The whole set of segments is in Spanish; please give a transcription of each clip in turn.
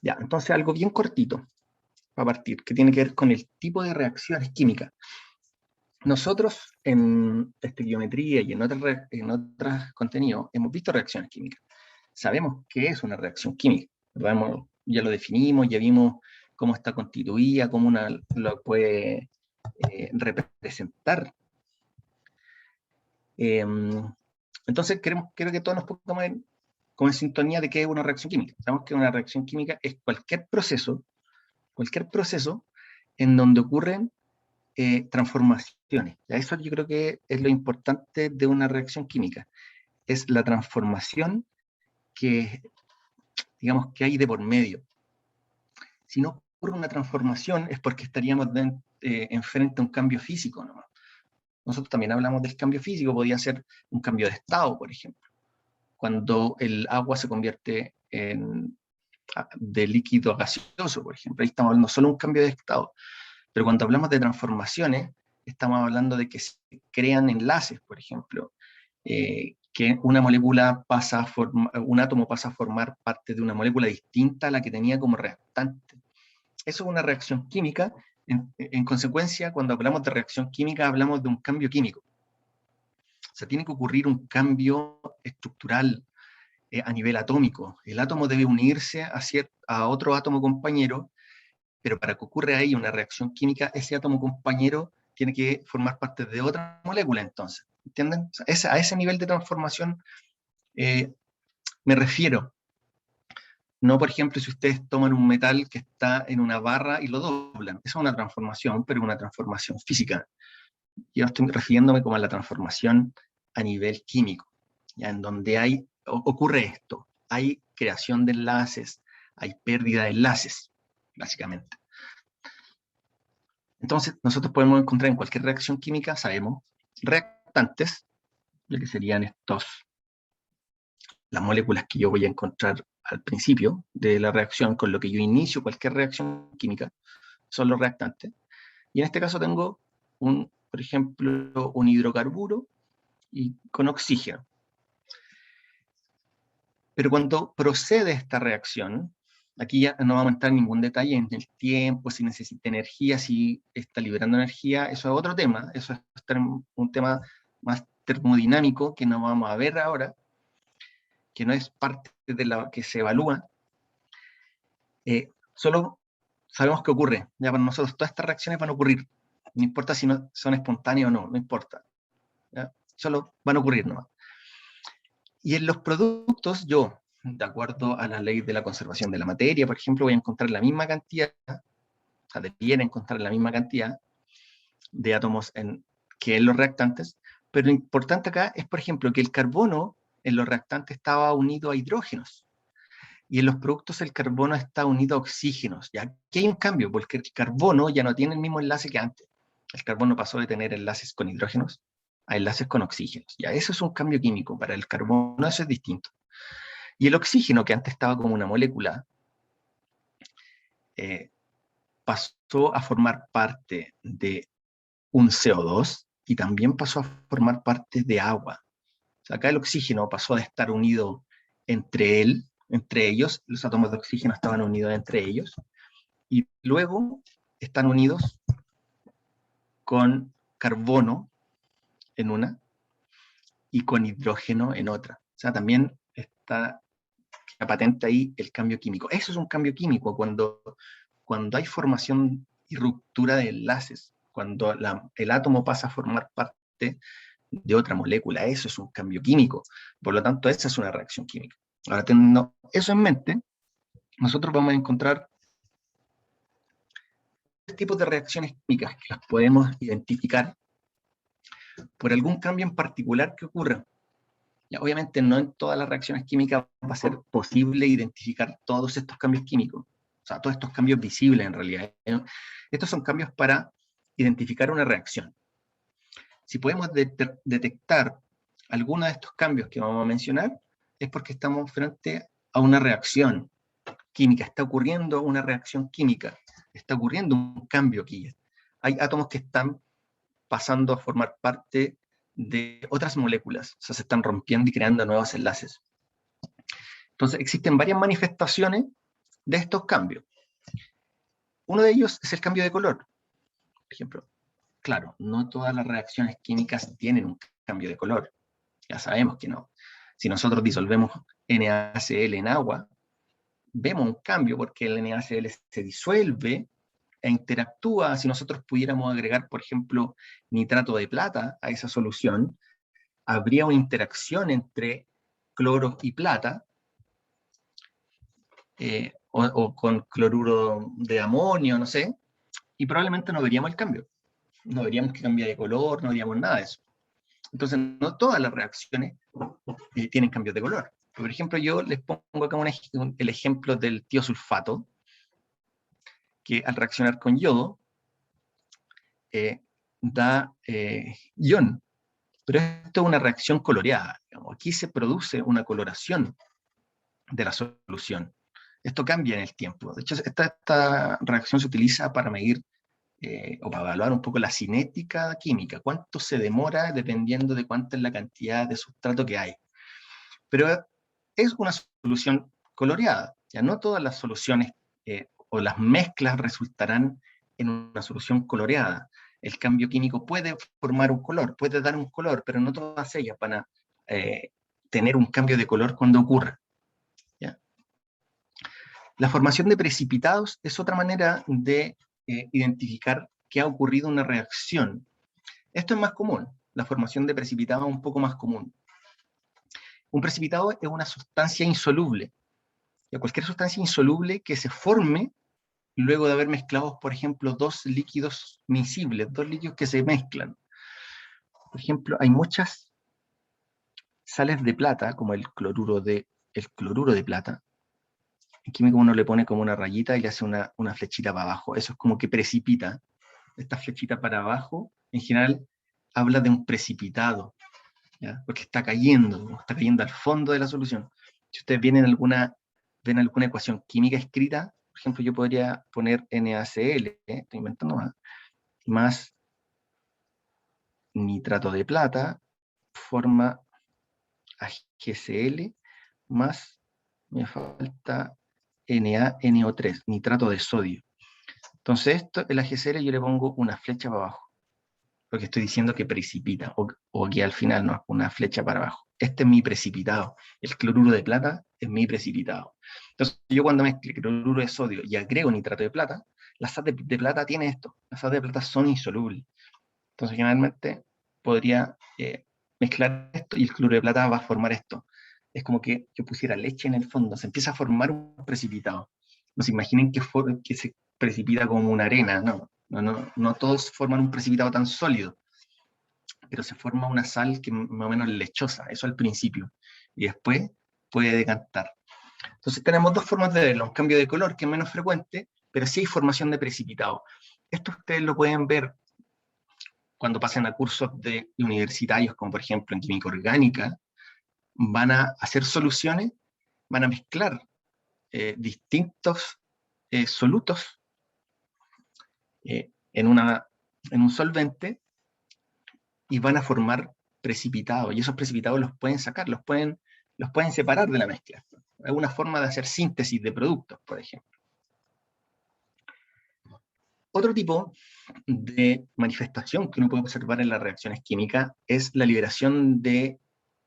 Ya, entonces algo bien cortito para partir, que tiene que ver con el tipo de reacciones químicas. Nosotros en estequiometría y en otros contenidos hemos visto reacciones químicas. Sabemos qué es una reacción química. Ya lo definimos, ya vimos cómo está constituida, cómo una lo puede representar. Entonces, creo que todos nos pongamos como en sintonía de qué es una reacción química. Sabemos que una reacción química es cualquier proceso en donde ocurren transformaciones. Eso yo creo que es lo importante de una reacción química. Es la transformación que, digamos, que hay de por medio. Si no ocurre una transformación es porque estaríamos enfrente a un cambio físico nomás. Nosotros también hablamos del cambio físico, podría ser un cambio de estado, por ejemplo. Cuando el agua se convierte de líquido a gaseoso, por ejemplo. Ahí estamos hablando solo de un cambio de estado. Pero cuando hablamos de transformaciones, estamos hablando de que se crean enlaces, por ejemplo, que una molécula un átomo pasa a formar parte de una molécula distinta a la que tenía como reactante. Eso es una reacción química. En consecuencia, cuando hablamos de reacción química, hablamos de un cambio químico. O sea, tiene que ocurrir un cambio estructural a nivel atómico. El átomo debe unirse a otro átomo compañero, pero para que ocurra ahí una reacción química, ese átomo compañero tiene que formar parte de otra molécula, entonces. ¿Entienden? O sea, a ese nivel de transformación me refiero. No, por ejemplo, si ustedes toman un metal que está en una barra y lo doblan. Esa es una transformación, pero una transformación física. Yo estoy refiriéndome como a la transformación a nivel químico, ya en donde ocurre esto. Hay creación de enlaces, hay pérdida de enlaces, básicamente. Entonces, nosotros podemos encontrar en cualquier reacción química, sabemos, reactantes, lo que serían las moléculas que yo voy a encontrar al principio de la reacción, con lo que yo inicio cualquier reacción química, son los reactantes. Y en este caso tengo, por ejemplo, un hidrocarburo y con oxígeno. Pero cuando procede esta reacción, aquí ya no vamos a entrar en ningún detalle en el tiempo, si necesita energía, si está liberando energía, eso es otro tema, eso es un tema más termodinámico que no vamos a ver ahora, que no es parte de lo que se evalúa. Solo sabemos qué ocurre. Ya para nosotros todas estas reacciones van a ocurrir, no importa si son espontáneas o no, no importa. ¿Ya? Solo van a ocurrir nomás. Y en los productos, yo, de acuerdo a la ley de la conservación de la materia, por ejemplo, voy a encontrar la misma cantidad, o sea, debiera encontrar la misma cantidad de átomos que en los reactantes, pero lo importante acá es, por ejemplo, que el carbono en los reactantes estaba unido a hidrógenos, y en los productos el carbono está unido a oxígenos. Y aquí hay un cambio, porque el carbono ya no tiene el mismo enlace que antes. El carbono pasó de tener enlaces con hidrógenos a enlaces con oxígenos. Ya eso es un cambio químico. Para el carbono eso es distinto. Y el oxígeno, que antes estaba como una molécula, pasó a formar parte de un CO2 y también pasó a formar parte de agua. O sea, acá el oxígeno pasó de estar unido entre ellos, los átomos de oxígeno estaban unidos entre ellos, y luego están unidos con carbono en una y con hidrógeno en otra. O sea, también está patente ahí el cambio químico. Eso es un cambio químico, cuando hay formación y ruptura de enlaces, cuando el átomo pasa a formar parte de otra molécula, eso es un cambio químico. Por lo tanto, esa es una reacción química. Ahora, teniendo eso en mente, nosotros vamos a encontrar tres tipos de reacciones químicas que las podemos identificar por algún cambio en particular que ocurra. Ya, obviamente no en todas las reacciones químicas va a ser posible identificar todos estos cambios químicos, o sea, todos estos cambios visibles en realidad. Estos son cambios para identificar una reacción. Si podemos detectar alguno de estos cambios que vamos a mencionar, es porque estamos frente a una reacción química, está ocurriendo una reacción química, está ocurriendo un cambio aquí. Hay átomos que están pasando a formar parte de otras moléculas, o sea, se están rompiendo y creando nuevos enlaces. Entonces, existen varias manifestaciones de estos cambios. Uno de ellos es el cambio de color. Por ejemplo, claro, no todas las reacciones químicas tienen un cambio de color. Ya sabemos que no. Si nosotros disolvemos NaCl en agua, vemos un cambio porque el NaCl se disuelve e interactúa. Si nosotros pudiéramos agregar, por ejemplo, nitrato de plata a esa solución, habría una interacción entre cloro y plata, o con cloruro de amonio, no sé, y probablemente no veríamos el cambio. No veríamos que cambia de color, no veríamos nada de eso. Entonces, no todas las reacciones tienen cambios de color. Por ejemplo, yo les pongo acá el ejemplo del tiosulfato, que al reaccionar con yodo da ion. Pero esto es una reacción coloreada. Digamos. Aquí se produce una coloración de la solución. Esto cambia en el tiempo. De hecho, esta reacción se utiliza para medir o para evaluar un poco la cinética química, cuánto se demora dependiendo de cuánta es la cantidad de sustrato que hay. Pero es una solución coloreada. Ya no todas las soluciones o las mezclas resultarán en una solución coloreada. El cambio químico puede formar un color, puede dar un color, pero no todas ellas van a tener un cambio de color cuando ocurra. ¿Ya? La formación de precipitados es otra manera de identificar que ha ocurrido una reacción. Esto es más común, la formación de precipitados es un poco más común. Un precipitado es una sustancia insoluble. Y cualquier sustancia insoluble que se forme luego de haber mezclado, por ejemplo, dos líquidos miscibles, dos líquidos que se mezclan. Por ejemplo, hay muchas sales de plata, como el cloruro de plata. En químico uno le pone como una rayita y le hace una flechita para abajo. Eso es como que precipita. Esta flechita para abajo, en general, habla de un precipitado, ¿ya? Porque está cayendo al fondo de la solución. Si ustedes ven alguna ecuación química escrita, por ejemplo, yo podría poner NaCl, estoy inventando más nitrato de plata, forma HCl, más, me falta NaNO3, nitrato de sodio. Entonces, el HCl yo le pongo una flecha para abajo, porque estoy diciendo que precipita, o que al final no, una flecha para abajo. Este es mi precipitado. El cloruro de plata es mi precipitado. Entonces, yo cuando mezclo cloruro de sodio y agrego nitrato de plata, la sal de plata tiene esto. Las sales de plata son insolubles. Entonces, generalmente podría mezclar esto y el cloruro de plata va a formar esto. Es como que yo pusiera leche en el fondo. Se empieza a formar un precipitado. No se imaginen que se precipita como una arena. No todos forman un precipitado tan sólido, pero se forma una sal que más o menos lechosa, eso al principio, y después puede decantar. Entonces tenemos dos formas de verlo, un cambio de color que es menos frecuente, pero sí hay formación de precipitado. Esto ustedes lo pueden ver cuando pasen a cursos universitarios, como por ejemplo en química orgánica, van a hacer soluciones, van a mezclar distintos solutos en un solvente y van a formar precipitados, y esos precipitados los pueden sacar, los pueden separar de la mezcla. Es una forma de hacer síntesis de productos, por ejemplo. Otro tipo de manifestación que uno puede observar en las reacciones químicas es la liberación de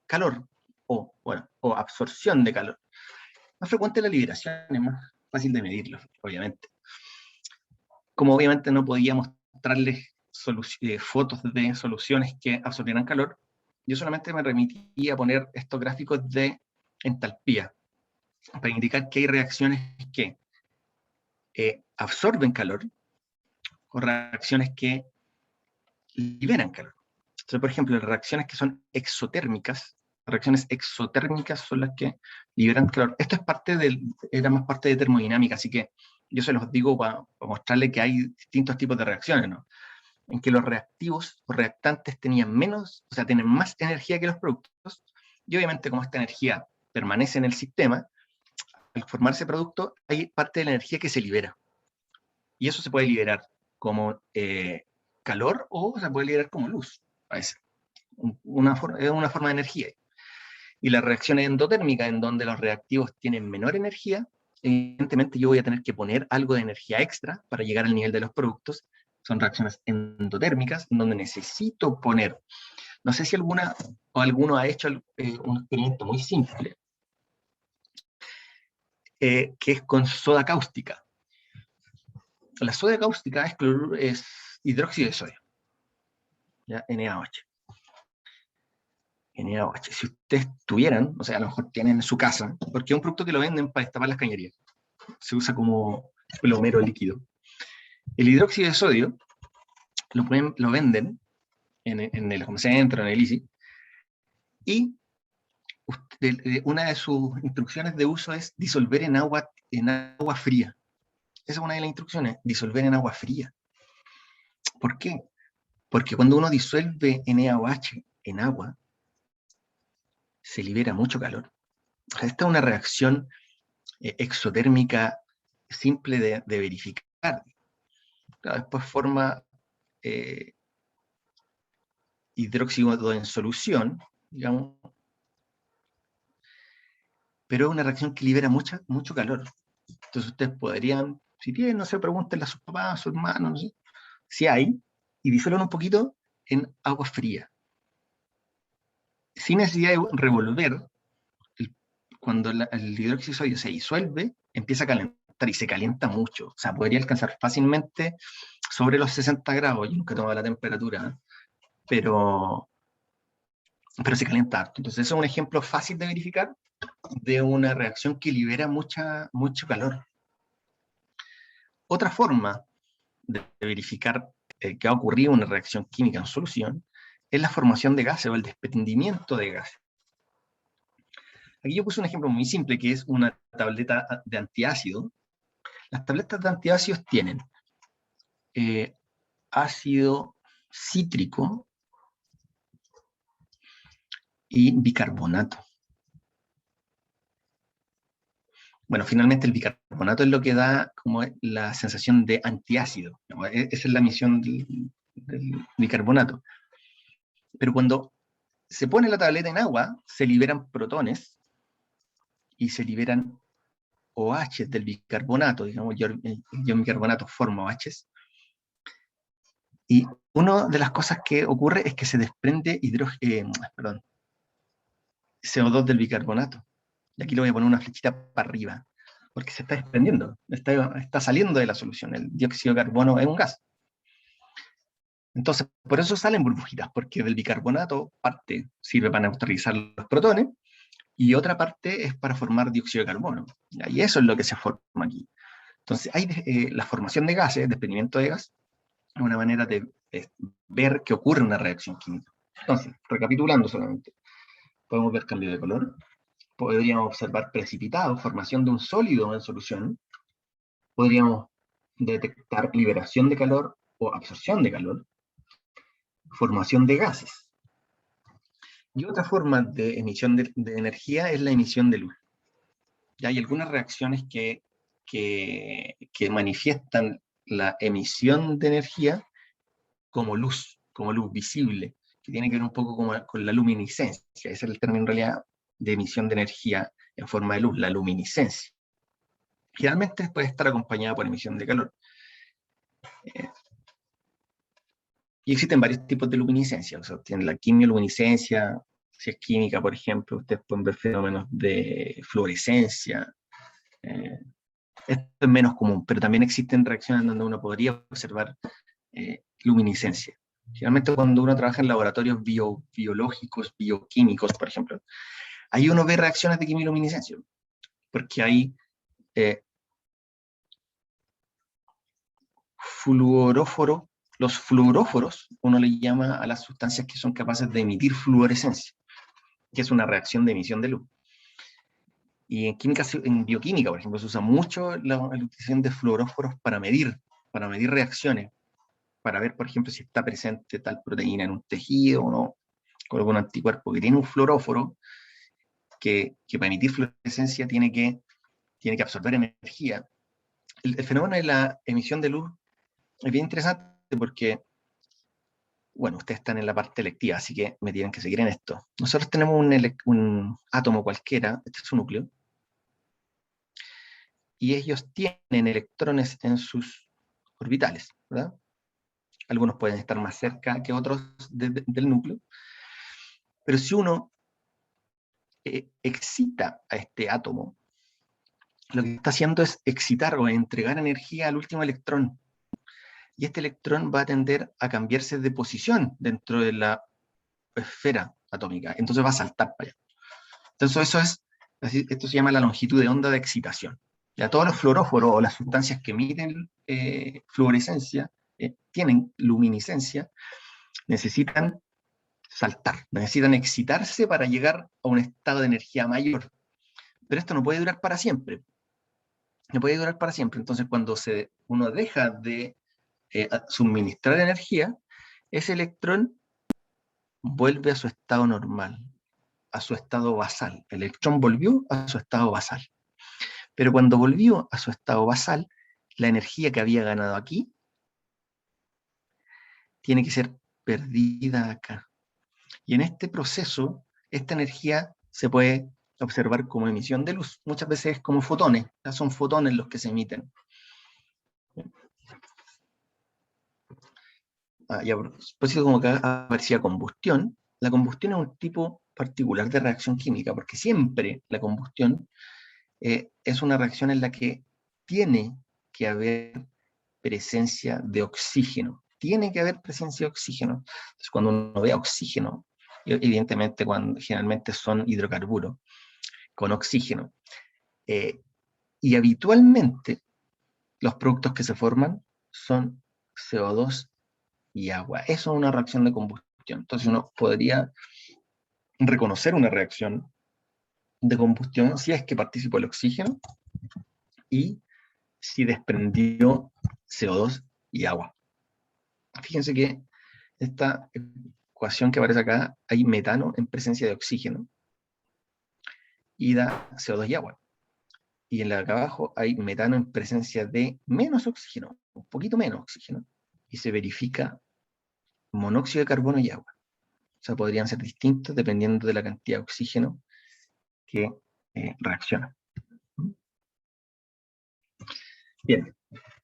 calor, o absorción de calor. Más frecuente la liberación, es más fácil de medirlo, obviamente. Como obviamente no podía mostrarles fotos de soluciones que absorbieran calor, yo solamente me remití a poner estos gráficos de entalpía, para indicar que hay reacciones que absorben calor o reacciones que liberan calor. Entonces, por ejemplo, las reacciones que son exotérmicas, reacciones exotérmicas son las que liberan calor. Esto era más parte de termodinámica, así que yo se los digo para mostrarle que hay distintos tipos de reacciones, ¿no? En que los reactivos o reactantes tienen más energía que los productos, y obviamente como esta energía permanece en el sistema, al formarse producto hay parte de la energía que se libera. Y eso se puede liberar como calor o se puede liberar como luz. Es una forma de energía. Y las reacciones endotérmicas, en donde los reactivos tienen menor energía, evidentemente yo voy a tener que poner algo de energía extra para llegar al nivel de los productos. Son reacciones endotérmicas, donde necesito poner. No sé si alguno ha hecho un experimento muy simple, que es con soda cáustica. La soda cáustica es hidróxido de sodio, ¿ya? NaOH. NaOH. Si ustedes tuvieran, o sea, a lo mejor tienen en su casa, porque es un producto que lo venden para destapar las cañerías. Se usa como plomero líquido. El hidróxido de sodio lo venden en el home center, en el Easy, y una de sus instrucciones de uso es disolver en agua fría. Esa es una de las instrucciones, disolver en agua fría. ¿Por qué? Porque cuando uno disuelve NaOH en agua, se libera mucho calor. O sea, esta es una reacción exotérmica simple de verificar. Claro, después forma hidróxido en solución, digamos, pero es una reacción que libera mucho calor. Entonces ustedes podrían, si tienen, no sé, pregúntenle a sus papás, a sus hermanos, no sé, si hay, y disuelvan un poquito en agua fría. Sin necesidad de revolver, cuando el hidróxido de sodio se disuelve, empieza a calentar y se calienta mucho. O sea, podría alcanzar fácilmente sobre los 60 grados. Yo nunca he tomado la temperatura, pero se calienta harto. Entonces, eso es un ejemplo fácil de verificar de una reacción que libera mucho calor. Otra forma de verificar que ha ocurrido una reacción química en solución es la formación de gases o el desprendimiento de gases. Aquí yo puse un ejemplo muy simple, que es una tableta de antiácido. Las tabletas de antiácidos tienen ácido cítrico y bicarbonato. Bueno, finalmente el bicarbonato es lo que da como la sensación de antiácido, ¿no? Esa es la misión del bicarbonato. Pero cuando se pone la tableta en agua, se liberan protones y se liberan OH del bicarbonato, digamos, el bicarbonato forma OHs. Y una de las cosas que ocurre es que se desprende CO2 del bicarbonato. Y aquí le voy a poner una flechita para arriba, porque se está desprendiendo, está saliendo de la solución. El dióxido de carbono es un gas. Entonces, por eso salen burbujitas, porque del bicarbonato parte sirve para neutralizar los protones, y otra parte es para formar dióxido de carbono. Y eso es lo que se forma aquí. Entonces, hay la formación de gases, desprendimiento de gas, es una manera de ver que ocurre una reacción química. Entonces, recapitulando solamente, podemos ver cambio de color, podríamos observar precipitado, formación de un sólido en solución, podríamos detectar liberación de calor o absorción de calor, formación de gases. Y otra forma de emisión de energía es la emisión de luz. Ya hay algunas reacciones que manifiestan la emisión de energía como luz visible, que tiene que ver un poco con la luminiscencia. Ese es el término en realidad de emisión de energía en forma de luz, la luminiscencia. Generalmente puede estar acompañada por emisión de calor. Y existen varios tipos de luminiscencia. O sea, tienen la quimioluminiscencia, si es química, por ejemplo, ustedes pueden ver fenómenos de fluorescencia. Esto es menos común, pero también existen reacciones donde uno podría observar luminiscencia. Generalmente cuando uno trabaja en laboratorios biológicos, bioquímicos, por ejemplo, ahí uno ve reacciones de quimioluminiscencia, porque hay fluoróforo. Los fluoróforos, uno le llama a las sustancias que son capaces de emitir fluorescencia, que es una reacción de emisión de luz. Y en bioquímica, por ejemplo, se usa mucho la utilización de fluoróforos para medir reacciones, para ver, por ejemplo, si está presente tal proteína en un tejido o no, con algún anticuerpo que tiene un fluoróforo, que para emitir fluorescencia tiene que absorber energía. El fenómeno de la emisión de luz es bien interesante porque, bueno, ustedes están en la parte electiva, así que me tienen que seguir en esto. Nosotros tenemos un átomo cualquiera, este es su núcleo, y ellos tienen electrones en sus orbitales, ¿verdad? Algunos pueden estar más cerca que otros del núcleo, pero si uno excita a este átomo, lo que está haciendo es excitar o entregar energía al último electrón, y este electrón va a tender a cambiarse de posición dentro de la esfera atómica, entonces va a saltar para allá. Entonces eso es, esto se llama la longitud de onda de excitación. Ya todos los fluoróforos o las sustancias que emiten fluorescencia, tienen luminiscencia, necesitan saltar, necesitan excitarse para llegar a un estado de energía mayor. Pero esto no puede durar para siempre. No puede durar para siempre. Entonces cuando uno deja de suministrar energía, ese electrón vuelve a su estado normal, a su estado basal. El electrón volvió a su estado basal. Pero cuando volvió a su estado basal, la energía que había ganado aquí tiene que ser perdida acá. Y en este proceso, esta energía se puede observar como emisión de luz. Muchas veces como fotones, son fotones los que se emiten. Y a propósito, como que aparecía combustión, la combustión es un tipo particular de reacción química, porque siempre la combustión es una reacción en la que tiene que haber presencia de oxígeno. Tiene que haber presencia de oxígeno. Entonces, cuando uno ve oxígeno, evidentemente generalmente son hidrocarburos con oxígeno. Y habitualmente los productos que se forman son CO2 y agua. Eso es una reacción de combustión. Entonces uno podría reconocer una reacción de combustión si es que participó el oxígeno y si desprendió CO2 y agua. Fíjense que esta ecuación que aparece acá, hay metano en presencia de oxígeno y da CO2 y agua. Y en la de acá abajo hay metano en presencia de menos oxígeno, un poquito menos oxígeno, y se verifica monóxido de carbono y agua. O sea, podrían ser distintos dependiendo de la cantidad de oxígeno que reacciona. Bien,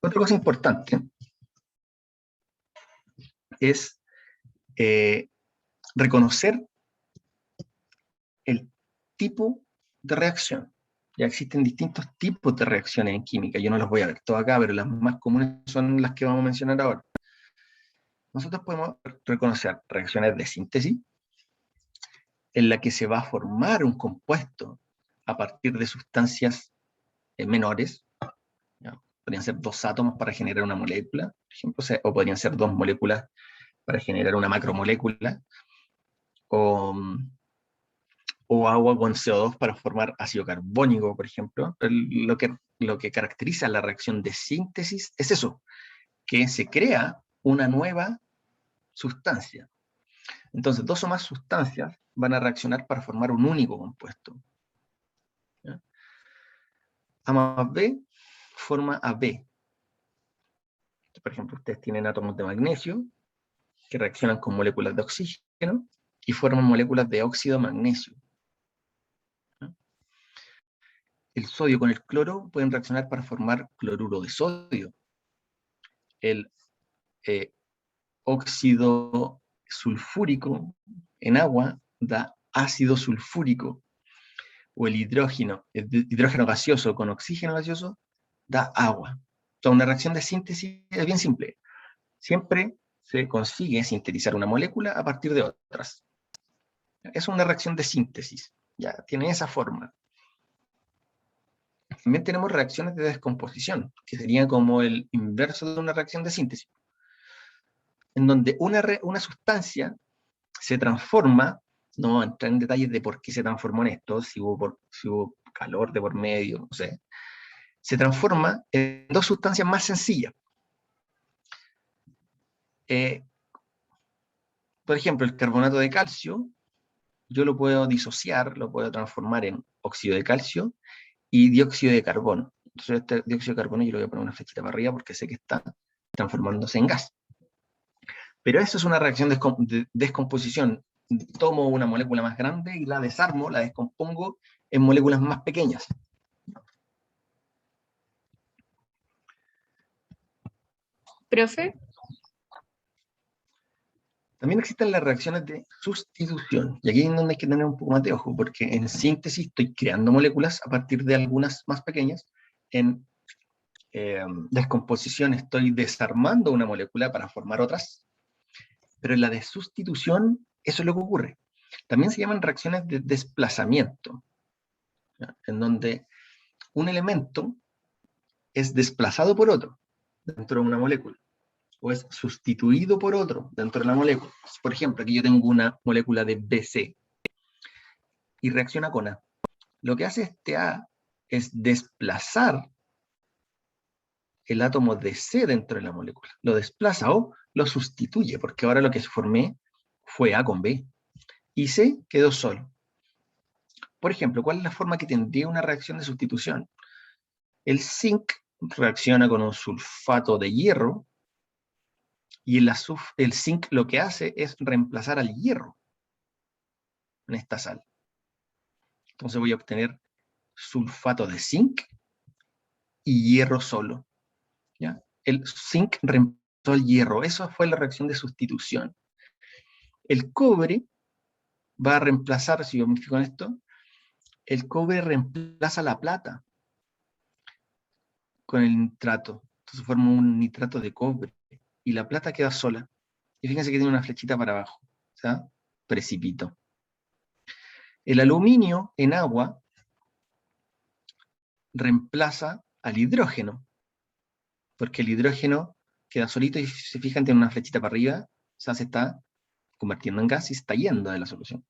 otra cosa importante es reconocer el tipo de reacción. Ya existen distintos tipos de reacciones en química. Yo no las voy a ver todas acá, pero las más comunes son las que vamos a mencionar ahora. Nosotros podemos reconocer reacciones de síntesis, en la que se va a formar un compuesto a partir de sustancias menores. ¿Ya? Podrían ser dos átomos para generar una molécula, por ejemplo, o podrían ser dos moléculas para generar una macromolécula, o agua con CO2 para formar ácido carbónico, por ejemplo. Lo que caracteriza la reacción de síntesis es eso, que se crea una nueva sustancia. Entonces, dos o más sustancias van a reaccionar para formar un único compuesto. ¿Ya? A más B forma a B. Por ejemplo, ustedes tienen átomos de magnesio que reaccionan con moléculas de oxígeno y forman moléculas de óxido de magnesio. ¿Ya? El sodio con el cloro pueden reaccionar para formar cloruro de sodio. El óxido sulfúrico en agua da ácido sulfúrico, o el hidrógeno gaseoso con oxígeno gaseoso da agua. Entonces, una reacción de síntesis es bien simple. Siempre se consigue sintetizar una molécula a partir de otras. Es una reacción de síntesis, ya tiene esa forma. También tenemos reacciones de descomposición, que sería como el inverso de una reacción de síntesis, en donde una sustancia se transforma, no vamos a entrar en detalles de por qué se transformó en esto, si hubo calor de por medio, no sé, se transforma en dos sustancias más sencillas. Por ejemplo, el carbonato de calcio, yo lo puedo disociar, lo puedo transformar en óxido de calcio y dióxido de carbono. Entonces este dióxido de carbono yo le voy a poner una flechita para arriba porque sé que está transformándose en gas. Pero eso es una reacción de descomposición. Tomo una molécula más grande y la desarmo, la descompongo en moléculas más pequeñas. Profe, También existen las reacciones de sustitución, y aquí es donde hay que tener un poco más de ojo, porque en síntesis estoy creando moléculas a partir de algunas más pequeñas. En descomposición estoy desarmando una molécula para formar otras, pero en la de sustitución eso es lo que ocurre. También se llaman reacciones de desplazamiento, ¿ya? En donde un elemento es desplazado por otro dentro de una molécula, o es sustituido por otro dentro de la molécula. Por ejemplo, aquí yo tengo una molécula de BC y reacciona con A. Lo que hace este A es desplazar el átomo de C dentro de la molécula. Lo desplaza o lo sustituye, porque ahora lo que formé fue A con B. Y C quedó solo. Por ejemplo, ¿cuál es la forma que tendría una reacción de sustitución? El zinc reacciona con un sulfato de hierro y el zinc lo que hace es reemplazar al hierro en esta sal. Entonces voy a obtener sulfato de zinc y hierro solo, ¿ya? El zinc reemplazó al hierro, eso fue la reacción de sustitución. El cobre va a reemplazar, si yo me fijo en esto, el cobre reemplaza la plata con el nitrato. Entonces forma un nitrato de cobre y la plata queda sola. Y fíjense que tiene una flechita para abajo, o sea, precipito. El aluminio en agua reemplaza al hidrógeno, porque el hidrógeno queda solito y si se fijan tiene una flechita para arriba, o sea, se está convirtiendo en gas y está yendo de la solución.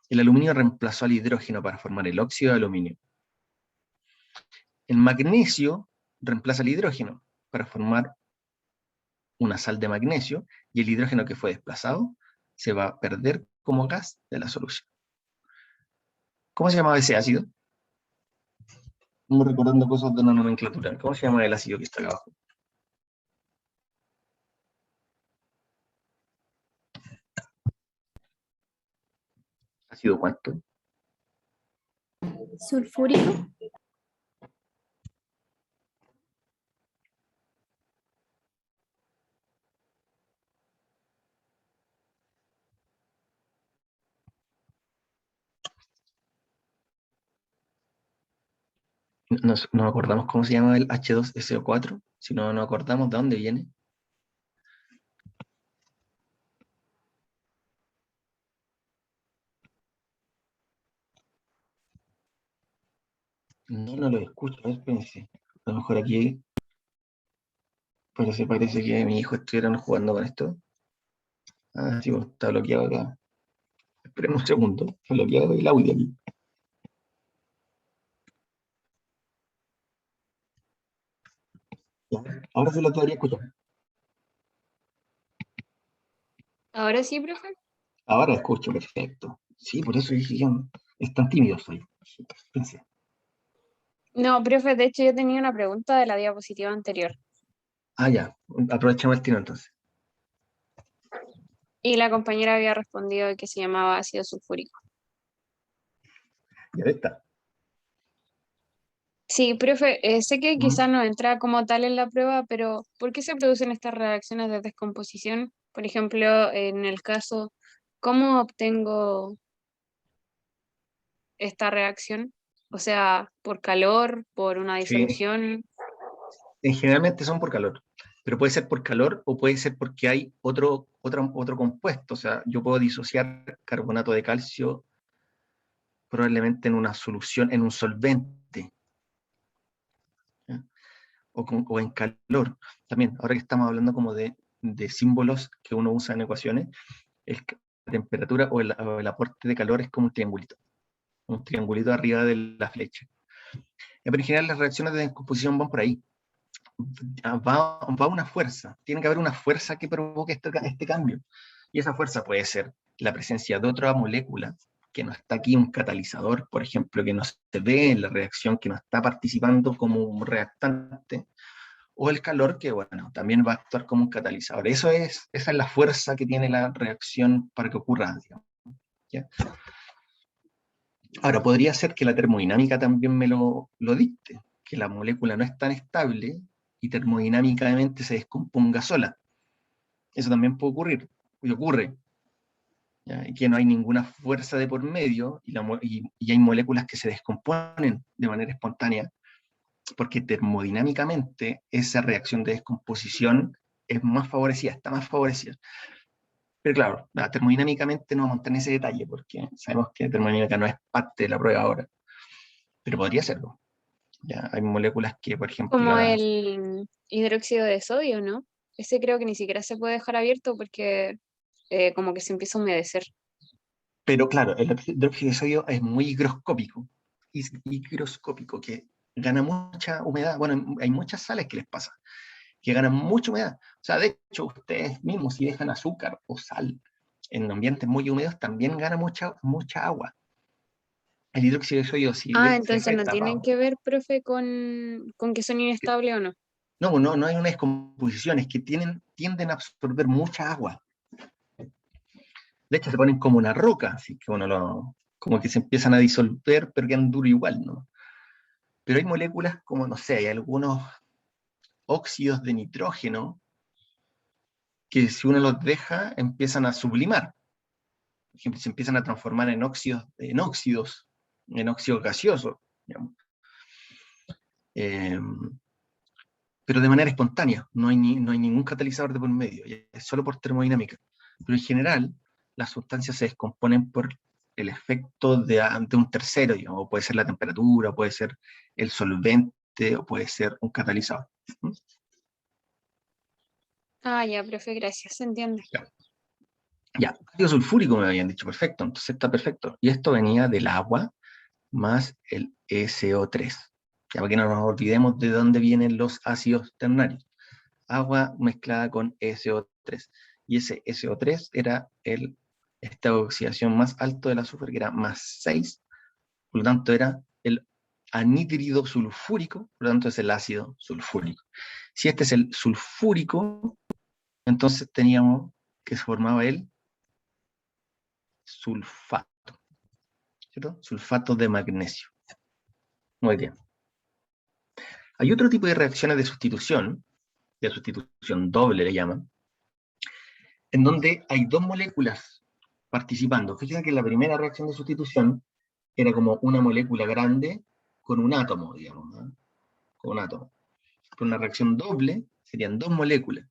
El aluminio reemplazó al hidrógeno para formar el óxido de aluminio. El magnesio reemplaza al hidrógeno para formar una sal de magnesio y el hidrógeno que fue desplazado se va a perder como gas de la solución. ¿Cómo se llamaba ese ácido? Estamos recordando cosas de la nomenclatura. ¿Cómo se llama el ácido que está acá abajo? ¿Ácido cuánto? sulfúrico. No acordamos cómo se llama el H2SO4, si no nos acordamos de dónde viene. No lo escucho, a ver, espérense. A lo mejor aquí parece que mi hijo estuviera jugando con esto. Ah, sí, bueno, está bloqueado acá. Esperemos un segundo, está bloqueado el audio aquí. Ya, ahora sí lo podría escuchar. Ahora sí, profe. Ahora escucho, perfecto. Sí, por eso dije que es tan tímido soy. Pensé. No, profe, de hecho yo tenía una pregunta de la diapositiva anterior. Ah, ya, aprovechemos el tiro entonces. Y la compañera había respondido que se llamaba ácido sulfúrico. Ya está. Sí, profe, sé que Mm. quizás no entra como tal en la prueba, pero ¿por qué se producen estas reacciones de descomposición? Por ejemplo, en el caso, ¿cómo obtengo esta reacción? O sea, ¿por calor, por una Sí, disolución? generalmente son por calor, pero puede ser por calor o puede ser porque hay otro compuesto. O sea, yo puedo disociar carbonato de calcio probablemente en una solución, en un solvente, ¿ya? O en calor. También, ahora que estamos hablando como de símbolos que uno usa en ecuaciones, la temperatura o el aporte de calor es como un triangulito arriba de la flecha. Pero en general las reacciones de descomposición van por ahí. Va una fuerza, tiene que haber una fuerza que provoque este cambio. Y esa fuerza puede ser la presencia de otra molécula que no está aquí, un catalizador, por ejemplo, que no se ve en la reacción, que no está participando como un reactante, o el calor que, bueno, también va a actuar como un catalizador. Esa es la fuerza que tiene la reacción para que ocurra, digamos, ¿ya? Ahora, podría ser que la termodinámica también me lo dicte, que la molécula no es tan estable y termodinámicamente se descomponga sola. Eso también puede ocurrir, y ocurre, ¿ya? Y que no hay ninguna fuerza de por medio, y hay moléculas que se descomponen de manera espontánea, porque termodinámicamente esa reacción de descomposición es más favorecida, está más favorecida. Pero claro, termodinámicamente no vamos a entrar en ese detalle, porque sabemos que termodinámica no es parte de la prueba ahora, pero podría serlo. Ya, hay moléculas que, por ejemplo, Como el hidróxido de sodio, ¿no? Ese creo que ni siquiera se puede dejar abierto porque como que se empieza a humedecer. pero claro, el hidróxido de sodio es muy higroscópico, higroscópico, que gana mucha humedad. Bueno, hay muchas sales que les pasa, que ganan mucha humedad. O sea, de hecho, ustedes mismos, si dejan azúcar o sal en ambientes muy húmedos, también gana mucha agua. El hidróxido de sodio, si Ah, se entonces deja no tienen destapado, que ver, profe, con que son inestables o no. no hay una descomposición, es que tienden a absorber mucha agua. De hecho, se ponen como una roca, así que como que se empiezan a disolver, pero quedan duros igual, ¿no? Pero hay moléculas como, no sé, hay algunos óxidos de nitrógeno que si uno los deja, empiezan a sublimar. Por ejemplo, se empiezan a transformar en óxidos gaseosos, digamos. Eh, pero de manera espontánea, no hay ningún catalizador de por medio, es solo por termodinámica. Pero en general, las sustancias se descomponen por el efecto de un tercero, digamos, o puede ser la temperatura, puede ser el solvente, o puede ser un catalizador. Ah, ya, profe, gracias, se entiende. Ya, ya, ácido sulfúrico me habían dicho, perfecto, entonces está perfecto. Y esto venía del agua más el SO3. Ya, para que no nos olvidemos de dónde vienen los ácidos ternarios. Agua mezclada con SO3. Y ese SO3 era el estado de oxidación más alto del azúcar, que era más 6, por lo tanto era el anhídrido sulfúrico, por lo tanto es el ácido sulfúrico. Si este es el sulfúrico, entonces teníamos que se formaba el sulfato, ¿cierto? Sulfato de magnesio. Muy bien. Hay otro tipo de reacciones de sustitución doble le llaman, en donde hay dos moléculas participando. Fíjense que la primera reacción de sustitución era como una molécula grande con un átomo, digamos, ¿no? Con un átomo. Pero una reacción doble serían dos moléculas.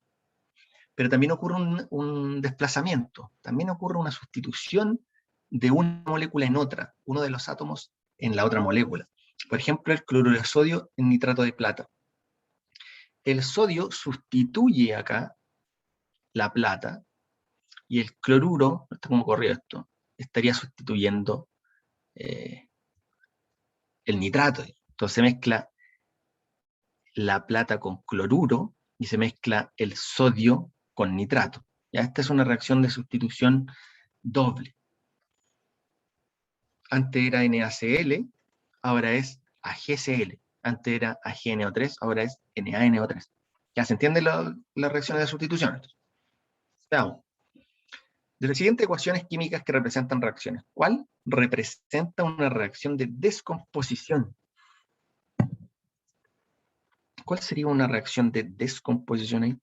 Pero también ocurre un desplazamiento, también ocurre una sustitución de una molécula en otra, uno de los átomos en la otra molécula. Por ejemplo, el cloruro de sodio en nitrato de plata. El sodio sustituye acá la plata y el cloruro, no está como corrido esto, estaría sustituyendo eh, el nitrato. Entonces se mezcla la plata con cloruro y se mezcla el sodio con nitrato. ¿Ya? Esta es una reacción de sustitución doble. Antes era NaCl, ahora es AgCl. Antes era AgNO3, ahora es NaNO3. ¿Ya se entienden las reacciones de sustitución? Veamos. De las siguientes ecuaciones químicas que representan reacciones, ¿cuál representa una reacción de descomposición? ¿Cuál sería una reacción de descomposición ahí?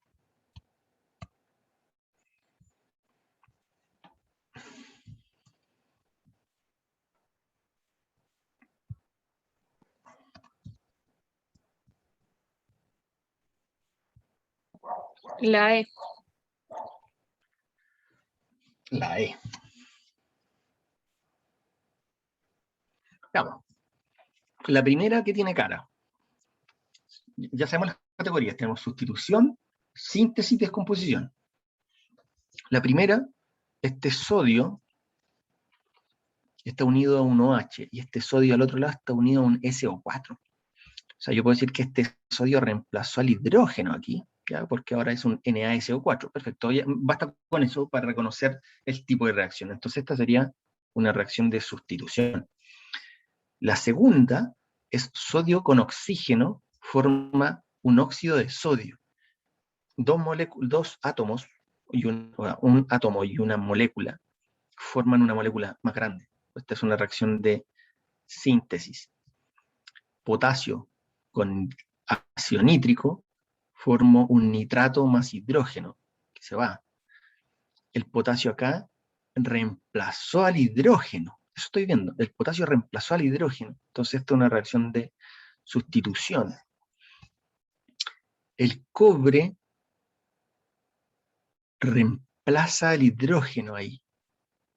La E. La E. Veamos. La primera que tiene cara. Ya sabemos las categorías. Tenemos sustitución, síntesis y descomposición. La primera, este sodio está unido a un OH y este sodio al otro lado está unido a un SO4. O sea, yo puedo decir que este sodio reemplazó al hidrógeno aquí, ¿ya? Porque ahora es un NaSO4. Perfecto, ya, basta con eso para reconocer el tipo de reacción. Entonces esta sería una reacción de sustitución. La segunda es sodio con oxígeno, forma un óxido de sodio. Dos átomos, un átomo y una molécula, forman una molécula más grande. Esta es una reacción de síntesis. Potasio con ácido nítrico formo un nitrato más hidrógeno, que se va. El potasio acá reemplazó al hidrógeno. Eso estoy viendo. El potasio reemplazó al hidrógeno. Entonces, esta es una reacción de sustitución. El cobre reemplaza al hidrógeno ahí,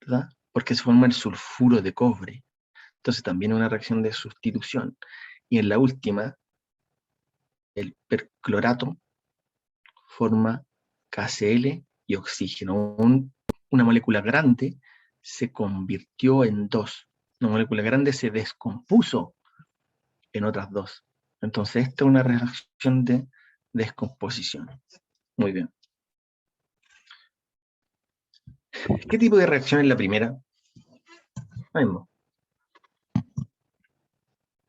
¿verdad? Porque se forma el sulfuro de cobre. Entonces, también es una reacción de sustitución. Y en la última, el perclorato forma KCl y oxígeno. Una molécula grande se convirtió en dos. Una molécula grande se descompuso en otras dos. Entonces, esta es una reacción de descomposición. Muy bien. ¿Qué tipo de reacción es la primera? Lo mismo.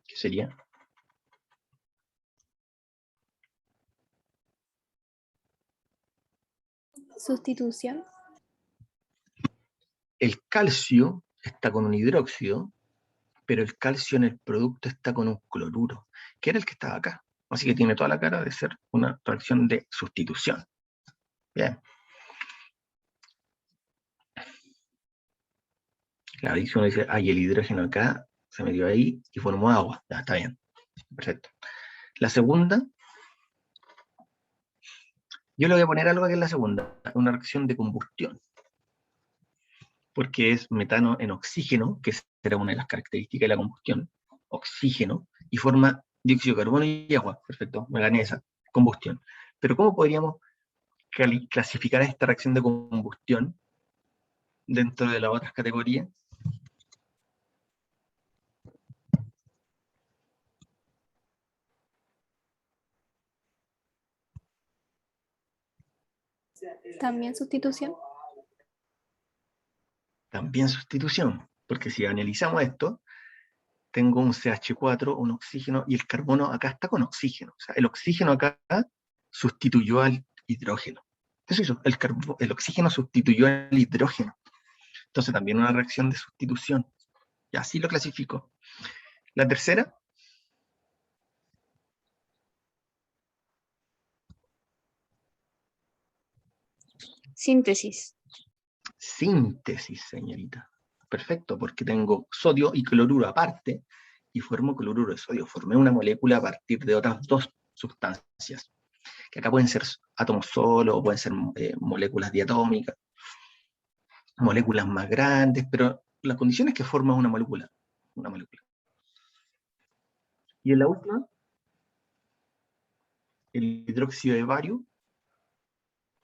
¿Qué sería? Sustitución. El calcio está con un hidróxido, pero el calcio en el producto está con un cloruro, que era el que estaba acá. Así que tiene toda la cara de ser una reacción de sustitución. Bien. Claro, y si uno dice, ay, el hidrógeno acá se metió ahí y formó agua. Ya, está bien. Perfecto. La segunda, yo le voy a poner algo aquí en la segunda, una reacción de combustión, porque es metano en oxígeno, que será una de las características de la combustión, oxígeno, y forma dióxido de carbono y agua. Perfecto, me gané esa, combustión. Pero ¿cómo podríamos clasificar esta reacción de combustión dentro de las otras categorías? También sustitución. También sustitución, porque si analizamos esto, tengo un CH4, un oxígeno, y el carbono acá está con oxígeno. O sea, el oxígeno acá sustituyó al hidrógeno. Eso hizo, el oxígeno sustituyó al hidrógeno. Entonces también una reacción de sustitución. Y así lo clasifico. La tercera, Síntesis. síntesis, señorita. Perfecto, porque tengo sodio y cloruro aparte, y formo cloruro de sodio. Formé una molécula a partir de otras dos sustancias, que acá pueden ser átomos solos, o pueden ser moléculas diatómicas, moléculas más grandes, pero la condición es que forma una molécula. Una molécula. Y en la última, el hidróxido de bario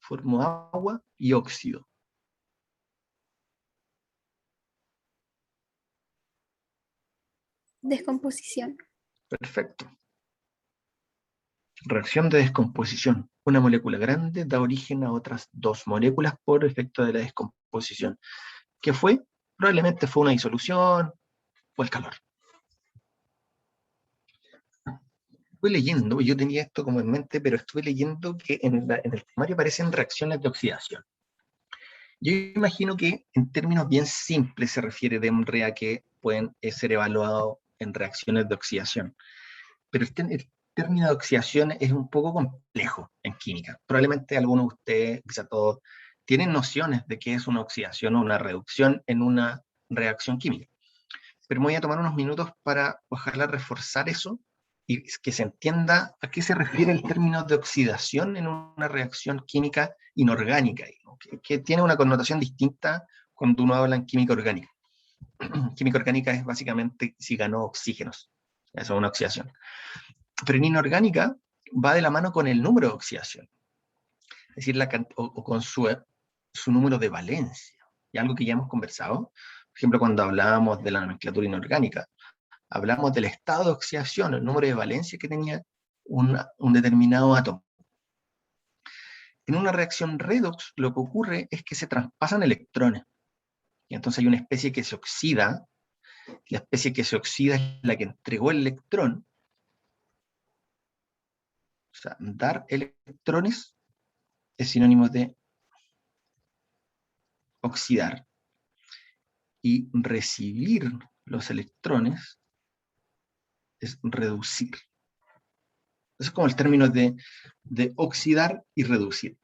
formó agua y óxido. Descomposición. Perfecto. Reacción de descomposición. Una molécula grande da origen a otras dos moléculas por efecto de la descomposición. ¿Qué fue? Probablemente fue una disolución o el calor. Estuve leyendo, yo tenía esto como en mente, pero estuve leyendo que en el temario aparecen reacciones de oxidación. Yo imagino que en términos bien simples se refiere de un REA que pueden ser evaluados en reacciones de oxidación. Pero el término de oxidación es un poco complejo en química. Probablemente algunos de ustedes, quizá todos, tienen nociones de qué es una oxidación o una reducción en una reacción química. Pero me voy a tomar unos minutos para ojalá reforzar eso y que se entienda a qué se refiere el término de oxidación en una reacción química inorgánica, que tiene una connotación distinta cuando uno habla en química orgánica. Química orgánica es básicamente si ganó oxígenos. Eso es una oxidación. Pero en inorgánica va de la mano con el número de oxidación, es decir, o con su número de valencia. Y algo que ya hemos conversado, por ejemplo, cuando hablábamos de la nomenclatura inorgánica, hablamos del estado de oxidación, el número de valencia que tenía un determinado átomo. En una reacción redox, lo que ocurre es que se traspasan electrones. Y entonces hay una especie que se oxida, la especie que se oxida es la que entregó el electrón. O sea, dar electrones es sinónimo de oxidar. Y recibir los electrones es reducir. Eso es como el término de oxidar y reducir.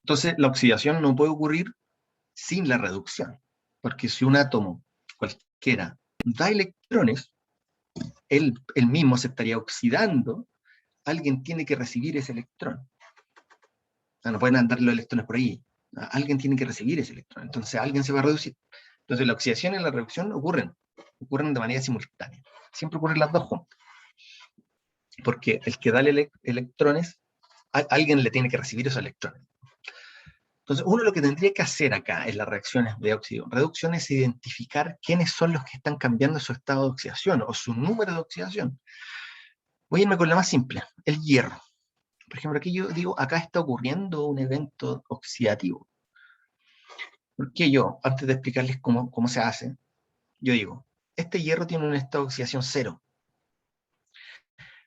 Entonces, la oxidación no puede ocurrir sin la reducción, porque si un átomo cualquiera da electrones, él mismo se estaría oxidando, alguien tiene que recibir ese electrón. O sea, no pueden andar los electrones por ahí. Alguien tiene que recibir ese electrón, entonces alguien se va a reducir. Entonces la oxidación y la reducción ocurren de manera simultánea. Siempre ocurren las dos juntas. Porque el que da electrones, alguien le tiene que recibir esos electrones. Entonces, uno lo que tendría que hacer acá en las reacciones de óxido-reducción es identificar quiénes son los que están cambiando su estado de oxidación o su número de oxidación. Voy a irme con la más simple, el hierro. Por ejemplo, aquí yo digo, acá está ocurriendo un evento oxidativo. Porque yo, antes de explicarles cómo se hace, yo digo, este hierro tiene un estado de oxidación 0.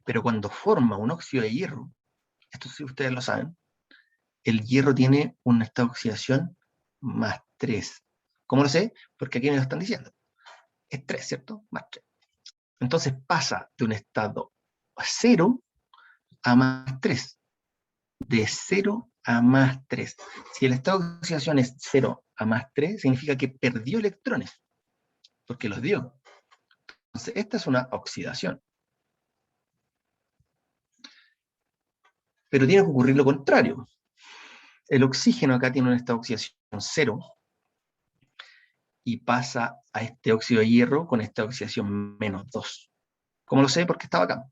Pero cuando forma un óxido de hierro, esto sí ustedes lo saben, el hierro tiene un estado de oxidación más 3. ¿Cómo lo sé? Porque aquí me lo están diciendo. Es 3, ¿cierto? Más 3. Entonces pasa de un estado 0 a más 3. De 0 a más 3. Si el estado de oxidación es 0 a más 3, significa que perdió electrones, porque los dio. Entonces, esta es una oxidación. Pero tiene que ocurrir lo contrario. El oxígeno acá tiene un estado de oxidación 0 y pasa a este óxido de hierro con esta oxidación menos 2. ¿Cómo lo sé? Porque estaba acá.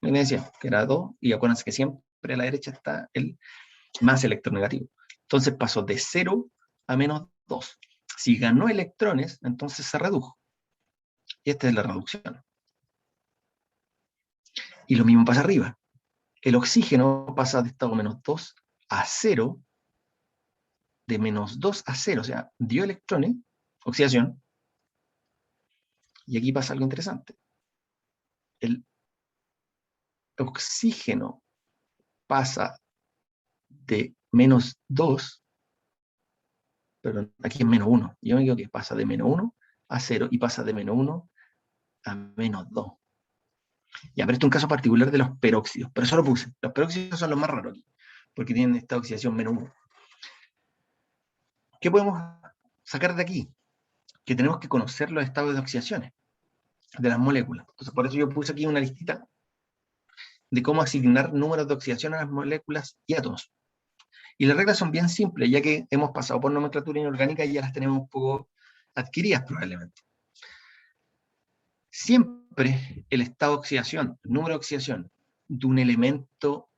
Me decía que era 2, y acuérdense que siempre a la derecha está el más electronegativo. Entonces pasó de 0 a menos 2. Si ganó electrones, entonces se redujo. Y esta es la reducción. Y lo mismo pasa arriba. El oxígeno pasa de estado menos 2 a 0, de menos 2 a 0, o sea, dio electrones, oxidación, y aquí pasa algo interesante. El oxígeno pasa de menos 2, perdón, aquí es menos 1, yo me digo que pasa de menos 1 a 0 y pasa de menos 1 a menos 2. Ya, pero esto es un caso particular de los peróxidos, pero eso lo puse. Los peróxidos son los más raros aquí, porque tienen esta oxidación menos 1. ¿Qué podemos sacar de aquí? Que tenemos que conocer los estados de oxidaciones de las moléculas. Entonces, por eso yo puse aquí una listita de cómo asignar números de oxidación a las moléculas y átomos. Y las reglas son bien simples, ya que hemos pasado por nomenclatura inorgánica y ya las tenemos un poco adquiridas probablemente. Siempre el estado de oxidación, el número de oxidación de un elemento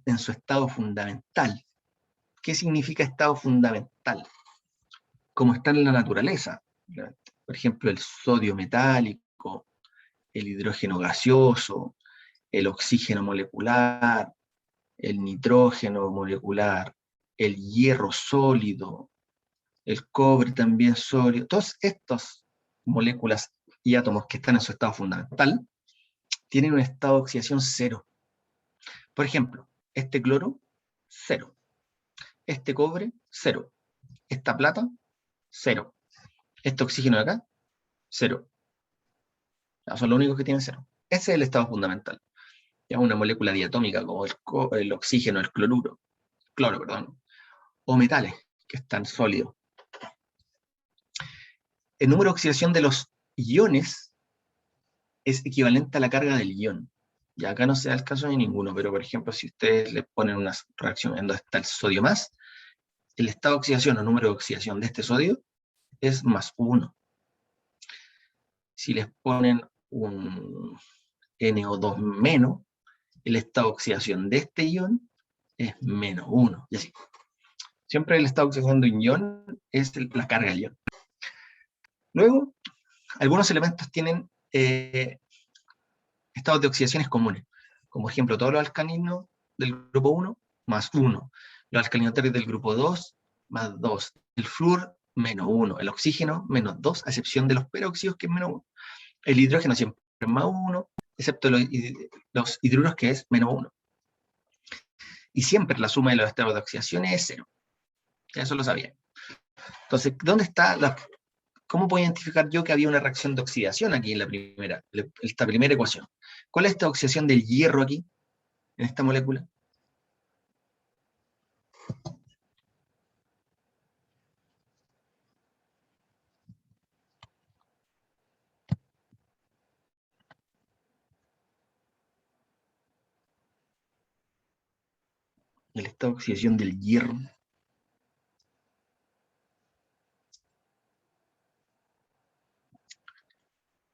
en su estado fundamental. ¿Qué significa estado fundamental? Como está en la naturaleza. Por ejemplo, el sodio metálico, el hidrógeno gaseoso, el oxígeno molecular, el nitrógeno molecular, el hierro sólido, el cobre también sólido. Todas estas moléculas y átomos que están en su estado fundamental tienen un estado de oxidación 0. Por ejemplo, este cloro, 0. Este cobre, 0. Esta plata, 0. Este oxígeno de acá, 0. Son los únicos que tienen 0. Ese es el estado fundamental. Es una molécula diatómica como el oxígeno, el cloro, o metales que están sólidos. El número de oxidación de los iones es equivalente a la carga del ion. Y acá no se da el caso de ninguno, pero por ejemplo, si ustedes le ponen una reacción en donde está el sodio más, el estado de oxidación o número de oxidación de este sodio es más 1. Si les ponen un NO2 menos, el estado de oxidación de este ion es menos 1. Y así. Siempre el estado de oxidación de un ion es la carga del ion. Luego, algunos elementos tienen estados de oxidaciones comunes. Como ejemplo, todos los alcalinos del grupo 1, más 1. Los alcalinoterros del grupo 2, más 2. El flúor, menos 1. El oxígeno, menos 2, a excepción de los peróxidos, que es menos 1. El hidrógeno siempre es más 1, excepto los hidruros, que es menos 1. Y siempre la suma de los estados de oxidación es 0. Eso lo sabía. Entonces, ¿cómo puedo identificar yo que había una reacción de oxidación aquí en esta primera ecuación? ¿Cuál es esta oxidación del hierro aquí, en esta molécula? Esta oxidación del hierro.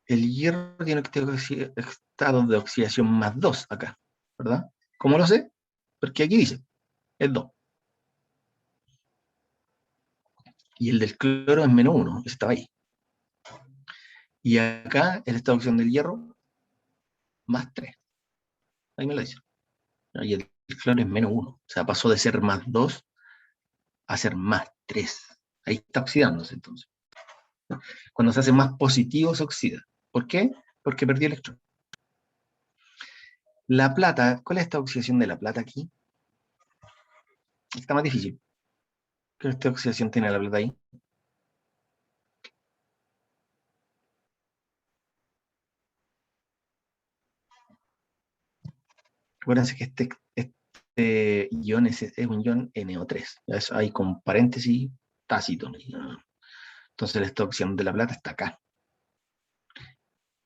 El hierro tiene estado de oxidación más 2 acá, ¿verdad? ¿Cómo lo sé? Porque aquí dice, es 2. Y el del cloro es menos 1, estaba ahí. Y acá el estado de oxidación del hierro, más 3. Ahí me lo dice. Y el cloro es menos 1. O sea, pasó de ser más 2 a ser más 3. Ahí está oxidándose entonces. Cuando se hace más positivo se oxida. ¿Por qué? Porque perdió electrón. La plata, ¿cuál es esta oxidación de la plata aquí? Está más difícil. ¿Qué oxidación tiene la plata ahí? Acuérdense que este ion es un ion NO3. Eso hay con paréntesis tácito. Entonces la oxidación de la plata está acá.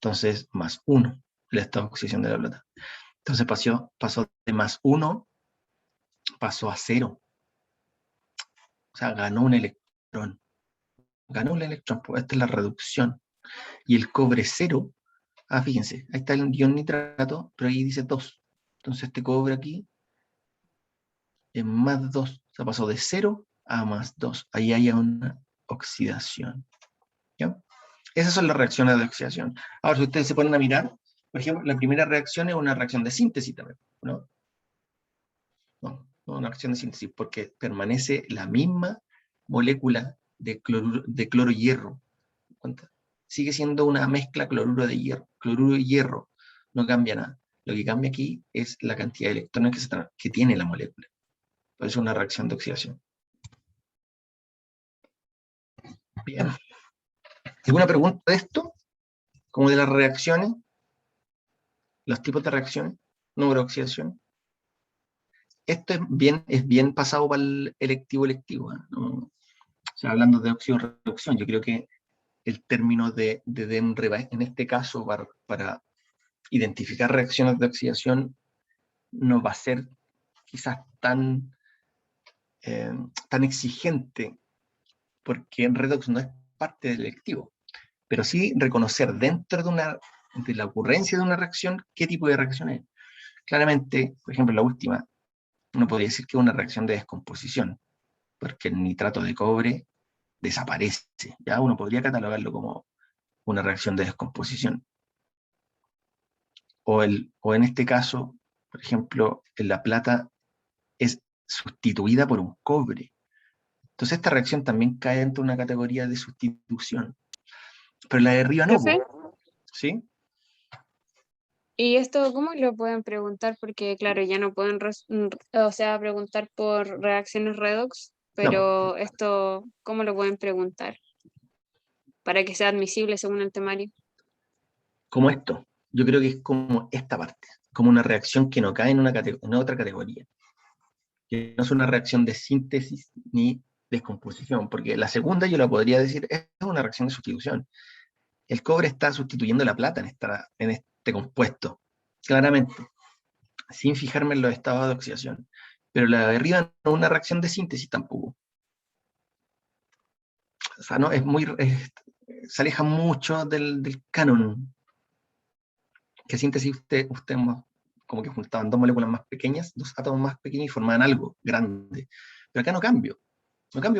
Entonces, más 1, la oxidación de la plata. Entonces pasó de más 1, pasó a 0. O sea, ganó un electrón. Ganó un electrón, pues esta es la reducción. Y el cobre 0, fíjense, ahí está el ion nitrato, pero ahí dice 2. Entonces este cobre aquí es más 2. O sea, pasó de 0 a más 2. Ahí hay una oxidación. ¿Ya? Esas son las reacciones de oxidación. Ahora, si ustedes se ponen a mirar, por ejemplo, la primera reacción es una reacción de síntesis también, ¿no? No, una reacción de síntesis, porque permanece la misma molécula de cloro hierro. ¿Cuánta? Sigue siendo una mezcla cloruro de hierro. Cloruro y hierro no cambia nada. Lo que cambia aquí es la cantidad de electrones que tiene la molécula. Por eso es una reacción de oxidación. Bien. ¿Alguna pregunta de esto? Como de las reacciones, los tipos de reacciones, número de oxidación. Esto es bien pasado para el electivo, ¿no? O sea, hablando de óxido-reducción, yo creo que el término de DEMREVA, en este caso, para identificar reacciones de oxidación, no va a ser quizás tan exigente, porque en redox no es parte del electivo, pero sí reconocer dentro de la ocurrencia de una reacción qué tipo de reacción es. Claramente, por ejemplo, la última, uno podría decir que es una reacción de descomposición, porque el nitrato de cobre desaparece. Ya uno podría catalogarlo como una reacción de descomposición. O en este caso, por ejemplo, la plata es sustituida por un cobre. Entonces esta reacción también cae dentro de una categoría de sustitución. Pero la de arriba no, Profe, ¿sí? ¿y esto cómo lo pueden preguntar? Porque claro, ya no pueden, o sea, preguntar por reacciones redox, No, pero esto, ¿cómo lo pueden preguntar? Para que sea admisible según el temario. como esto. Yo creo que es como esta parte, como una reacción que no cae en otra categoría. Que no es una reacción de síntesis ni descomposición, porque la segunda yo la podría decir es una reacción de sustitución. El cobre está sustituyendo la plata en este compuesto, claramente, sin fijarme en los estados de oxidación. Pero la de arriba no es una reacción de síntesis tampoco. O sea, no, se aleja mucho del canon. Que síntesis usted como que juntaban dos moléculas más pequeñas, dos átomos más pequeños y formaban algo grande. Pero acá no cambio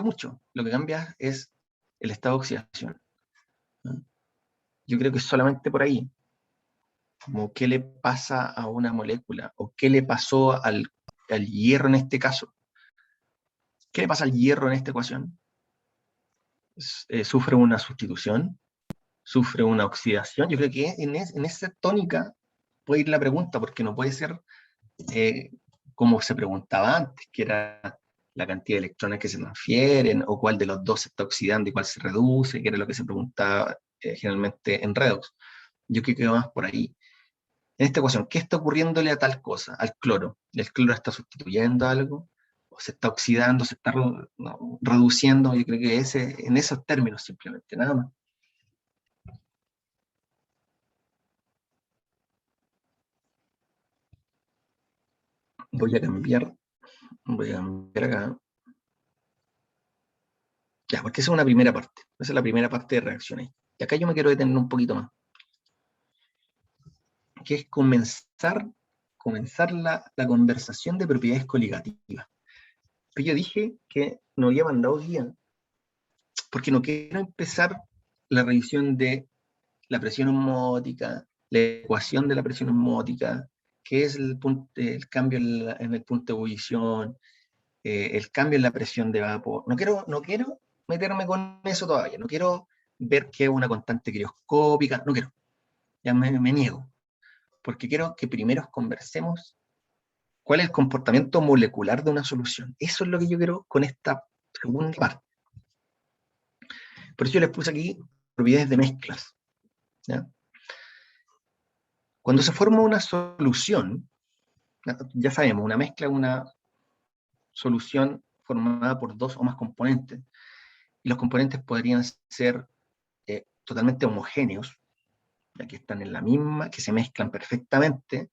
mucho. Lo que cambia es el estado de oxidación, ¿no? Yo creo que solamente por ahí, como qué le pasa a una molécula, o qué le pasó al hierro en este caso. ¿Qué le pasa al hierro en esta ecuación? ¿Sufre una sustitución? ¿Sufre una oxidación? Yo creo que en esa tónica puede ir la pregunta, porque no puede ser como se preguntaba antes, que era la cantidad de electrones que se transfieren, o cuál de los dos se está oxidando y cuál se reduce, que era lo que se preguntaba generalmente en redox. Yo creo que va más por ahí. En esta ecuación, ¿qué está ocurriéndole a tal cosa, al cloro? ¿El cloro está sustituyendo algo? ¿O se está oxidando, se está reduciendo? Yo creo que en esos términos simplemente, nada más. Voy a cambiar acá. Ya, porque esa es una primera parte. Esa es la primera parte de reacciones. Y acá yo me quiero detener un poquito más. Que es comenzar la conversación de propiedades coligativas. Pero yo dije que no había mandado guía, porque no quiero empezar la revisión de la presión osmótica, la ecuación de la presión osmótica, qué es el cambio en el punto de ebullición, el cambio en la presión de vapor. No quiero meterme con eso todavía, no quiero ver qué es una constante crioscópica, no quiero, ya me niego, porque quiero que primero conversemos cuál es el comportamiento molecular de una solución. Eso es lo que yo quiero con esta segunda parte. Por eso yo les puse aquí propiedades de mezclas, ¿ya? Cuando se forma una solución, ya sabemos, una mezcla es una solución formada por dos o más componentes, y los componentes podrían ser totalmente homogéneos, ya que están en la misma, que se mezclan perfectamente,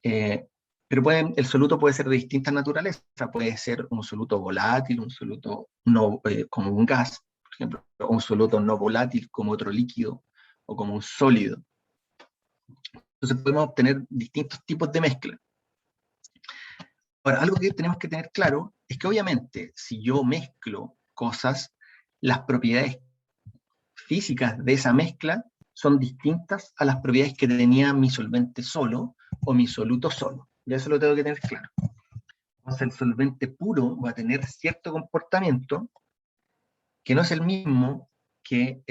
pero el soluto puede ser de distintas naturalezas, puede ser un soluto volátil, un soluto no, como un gas, por ejemplo, o un soluto no volátil como otro líquido, o como un sólido. Entonces podemos obtener distintos tipos de mezcla. Ahora, algo que tenemos que tener claro es que obviamente si yo mezclo cosas, las propiedades físicas de esa mezcla son distintas a las propiedades que tenía mi solvente solo o mi soluto solo. Ya eso lo tengo que tener claro. Entonces el solvente puro va a tener cierto comportamiento que no es el mismo que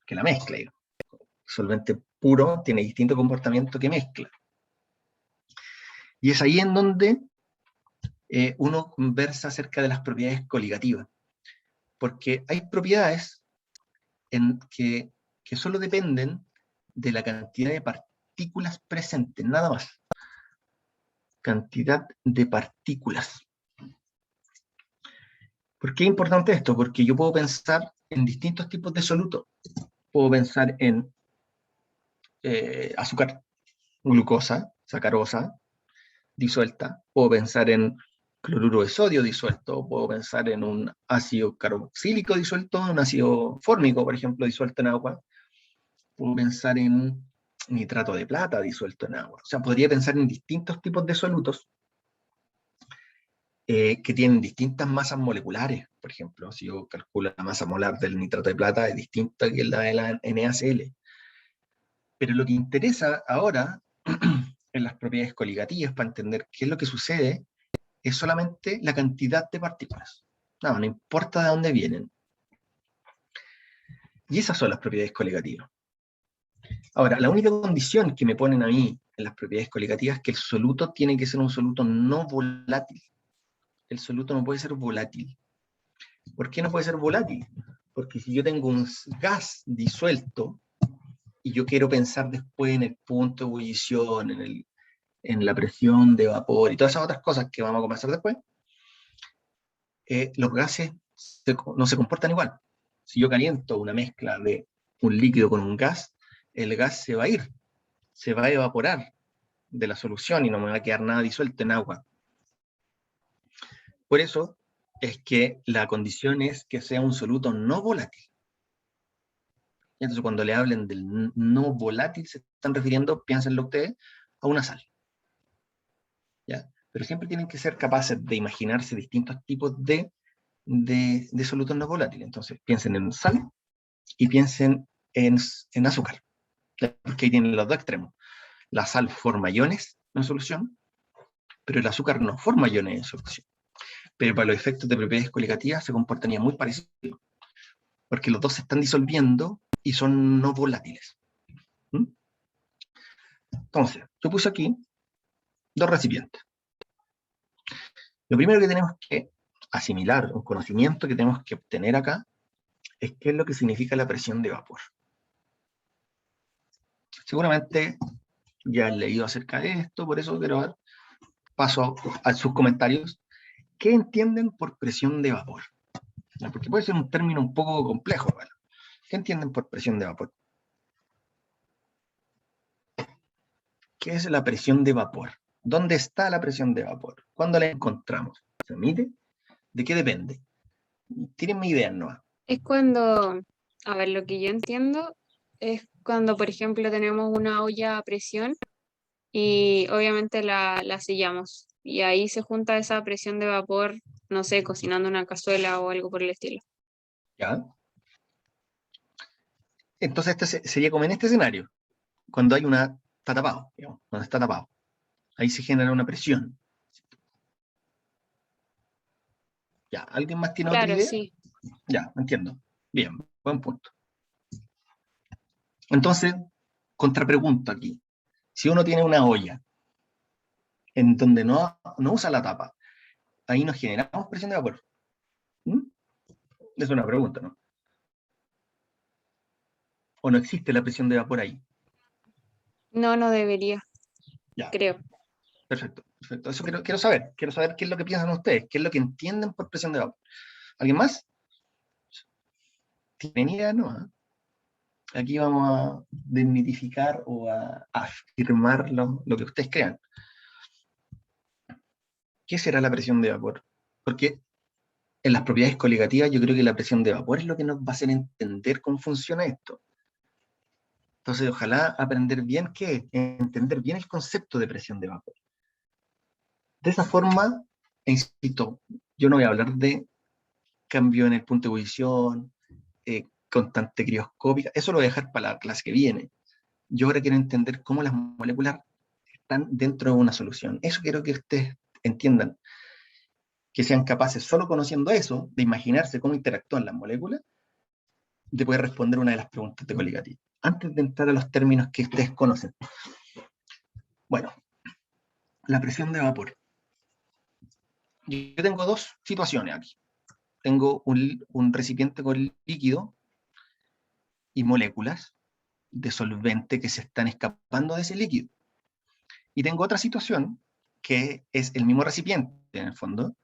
la mezcla. El solvente puro tiene distinto comportamiento que mezcla. Y es ahí en donde uno conversa acerca de las propiedades coligativas. Porque hay propiedades que solo dependen de la cantidad de partículas presentes, nada más. Cantidad de partículas. ¿Por qué es importante esto? Porque yo puedo pensar en distintos tipos de solutos. Puedo pensar en azúcar, glucosa, sacarosa, disuelta. Puedo pensar en cloruro de sodio disuelto. Puedo pensar en un ácido carboxílico disuelto, un ácido fórmico, por ejemplo, disuelto en agua. Puedo pensar en nitrato de plata disuelto en agua. O sea, podría pensar en distintos tipos de solutos que tienen distintas masas moleculares. Por ejemplo, si yo calculo la masa molar del nitrato de plata, es distinta que la de la NaCl. Pero lo que interesa ahora en las propiedades coligativas, para entender qué es lo que sucede, es solamente la cantidad de partículas. No importa de dónde vienen. Y esas son las propiedades coligativas. Ahora, la única condición que me ponen a mí en las propiedades coligativas es que el soluto tiene que ser un soluto no volátil. El soluto no puede ser volátil. ¿Por qué no puede ser volátil? Porque si yo tengo un gas disuelto y yo quiero pensar después en el punto de ebullición, en la presión de vapor y todas esas otras cosas que vamos a conversar después, los gases no se comportan igual. Si yo caliento una mezcla de un líquido con un gas, el gas se va a ir, se va a evaporar de la solución y no me va a quedar nada disuelto en agua. Por eso es que la condición es que sea un soluto no volátil. Entonces, cuando le hablen del no volátil, se están refiriendo, piénsenlo ustedes, a una sal. ¿Ya? Pero siempre tienen que ser capaces de imaginarse distintos tipos de solutos no volátiles. Entonces, piensen en sal y piensen en azúcar. ¿Ya? Porque ahí tienen los dos extremos. La sal forma iones en solución, pero el azúcar no forma iones en solución. Pero para los efectos de propiedades coligativas se comportaría muy parecido, porque los dos se están disolviendo y son no volátiles. Entonces, yo puse aquí dos recipientes. Lo primero que tenemos que asimilar, un conocimiento que tenemos que obtener acá, es qué es lo que significa la presión de vapor. Seguramente ya han leído acerca de esto, por eso quiero dar paso a sus comentarios. ¿Qué entienden por presión de vapor? Porque puede ser un término un poco complejo, ¿vale? ¿Qué entienden por presión de vapor? ¿Qué es la presión de vapor? ¿Dónde está la presión de vapor? ¿Cuándo la encontramos? ¿Se mide? ¿De qué depende? Tienen mi idea, ¿no? Es cuando, a ver, lo que yo entiendo es cuando, por ejemplo, tenemos una olla a presión y obviamente la sellamos. Y ahí se junta esa presión de vapor, no sé, cocinando una cazuela o algo por el estilo. ¿Ya? Entonces este sería como en este escenario, cuando hay una, está tapado, digamos, cuando está tapado. Ahí se genera una presión. ¿Ya? ¿Alguien más tiene otra Claro, idea? sí. Ya, entiendo. Bien, buen punto. Entonces, contrapregunto aquí. Si uno tiene una olla en donde no usa la tapa, ahí nos generamos presión de vapor. ¿Mm? Es una pregunta, ¿no? ¿O no existe la presión de vapor ahí? No, no debería, Ya, creo. perfecto, perfecto. Eso quiero saber qué es lo que piensan ustedes, qué es lo que entienden por presión de vapor. ¿Alguien más? ¿Tienen idea? No, ¿eh? Aquí vamos a desmitificar o a afirmar lo que ustedes crean. ¿Qué será la presión de vapor? Porque en las propiedades coligativas yo creo que la presión de vapor es lo que nos va a hacer entender cómo funciona esto. Entonces, ojalá aprender bien entender bien el concepto de presión de vapor. De esa forma, insisto, yo no voy a hablar de cambio en el punto de ebullición, constante crioscópica, eso lo voy a dejar para la clase que viene. Yo ahora quiero entender cómo las moléculas están dentro de una solución. Eso quiero que ustedes entiendan, que sean capaces, solo conociendo eso, de imaginarse cómo interactúan las moléculas, de poder responder una de las preguntas de coligativa. Antes de entrar a los términos que ustedes conocen. Bueno, la presión de vapor. Yo tengo dos situaciones aquí. Tengo un recipiente con líquido y moléculas de solvente que se están escapando de ese líquido. Y tengo otra situación que es el mismo recipiente, en el fondo,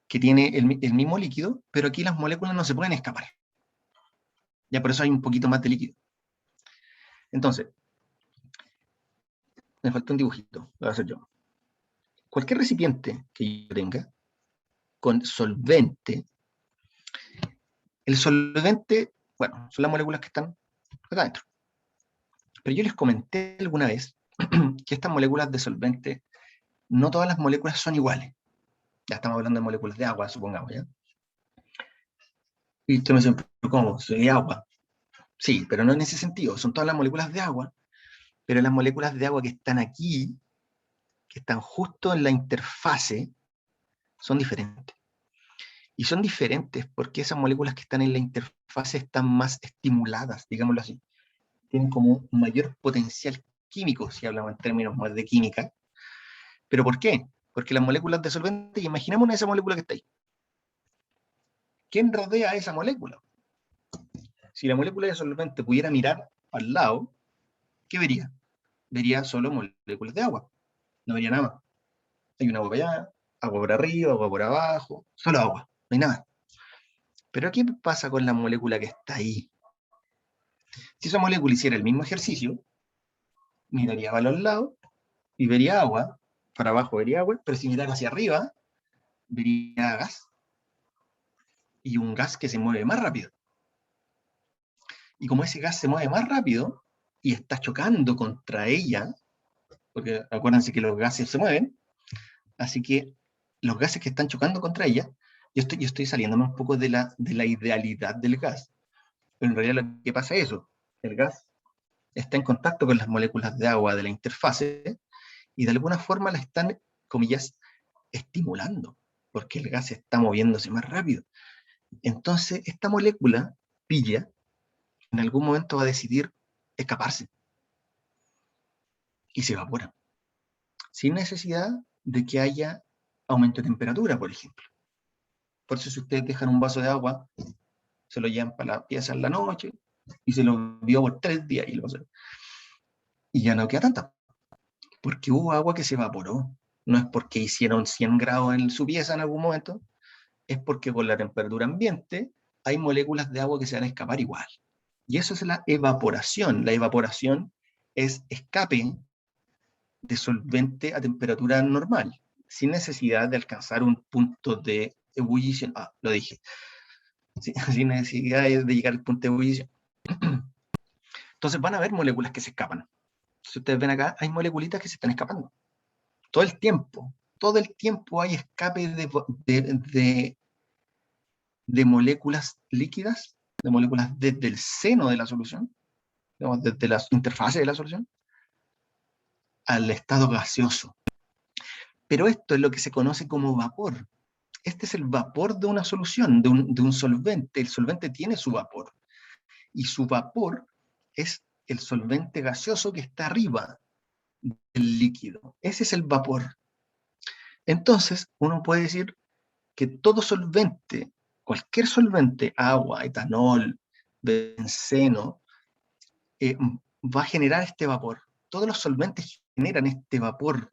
que tiene el mismo líquido, pero aquí las moléculas no se pueden escapar. Ya por eso hay un poquito más de líquido. Entonces, me falta un dibujito, lo voy a hacer yo. Cualquier recipiente que yo tenga con solvente, el solvente, bueno, son las moléculas que están acá adentro. Pero yo les comenté alguna vez que estas moléculas de solvente, no todas las moléculas son iguales. Ya estamos hablando de moléculas de agua, supongamos, ¿ya? Y usted me dice, ¿cómo? ¿Soy agua? Sí, pero no en ese sentido. Son todas las moléculas de agua, pero las moléculas de agua que están aquí, que están justo en la interfase, son diferentes. Y son diferentes porque esas moléculas que están en la interfase están más estimuladas, digámoslo así. Tienen como un mayor potencial químico, si hablamos en términos más de química. ¿Pero por qué? Porque las moléculas de solvente, imaginemos esa molécula que está ahí. ¿Quién rodea a esa molécula? Si la molécula de solvente pudiera mirar al lado, ¿qué vería? Vería solo moléculas de agua. No vería nada más. Hay un agua para allá, agua por arriba, agua por abajo, solo agua, no hay nada. Pero ¿qué pasa con la molécula que está ahí? Si esa molécula hiciera el mismo ejercicio, miraría para los lados y vería agua, para abajo vería agua, pero si mirara hacia arriba, vería gas. Y un gas que se mueve más rápido. Y como ese gas se mueve más rápido y está chocando contra ella, porque acuérdense que los gases se mueven, así que los gases que están chocando contra ella, yo estoy saliéndome un poco de la idealidad del gas, pero en realidad lo que pasa es eso, el gas está en contacto con las moléculas de agua de la interfase y de alguna forma la están, comillas, estimulando, porque el gas está moviéndose más rápido. Entonces, esta molécula pilla, en algún momento va a decidir escaparse y se evapora, sin necesidad de que haya aumento de temperatura, por ejemplo. Por eso si ustedes dejan un vaso de agua, se lo llevan para la pieza en la noche, y se lo vio por 3 días, y ya no queda tanta, porque hubo agua que se evaporó. No es porque hicieron 100 grados en su pieza en algún momento, es porque con la temperatura ambiente hay moléculas de agua que se van a escapar igual. Y eso es la evaporación. La evaporación es escape de solvente a temperatura normal, sin necesidad de alcanzar un punto de ebullición. Lo dije. Sin necesidad de llegar al punto de ebullición. Entonces van a haber moléculas que se escapan. Si ustedes ven acá, hay moleculitas que se están escapando. Todo el tiempo hay escape de moléculas líquidas, de moléculas desde el seno de la solución, digamos, desde las interfaces de la solución, al estado gaseoso. Pero esto es lo que se conoce como vapor. Este es el vapor de una solución, de un solvente. El solvente tiene su vapor. Y su vapor es el solvente gaseoso que está arriba del líquido. Ese es el vapor. Entonces, uno puede decir que todo solvente, cualquier solvente, agua, etanol, benceno, va a generar este vapor. Todos los solventes generan este vapor.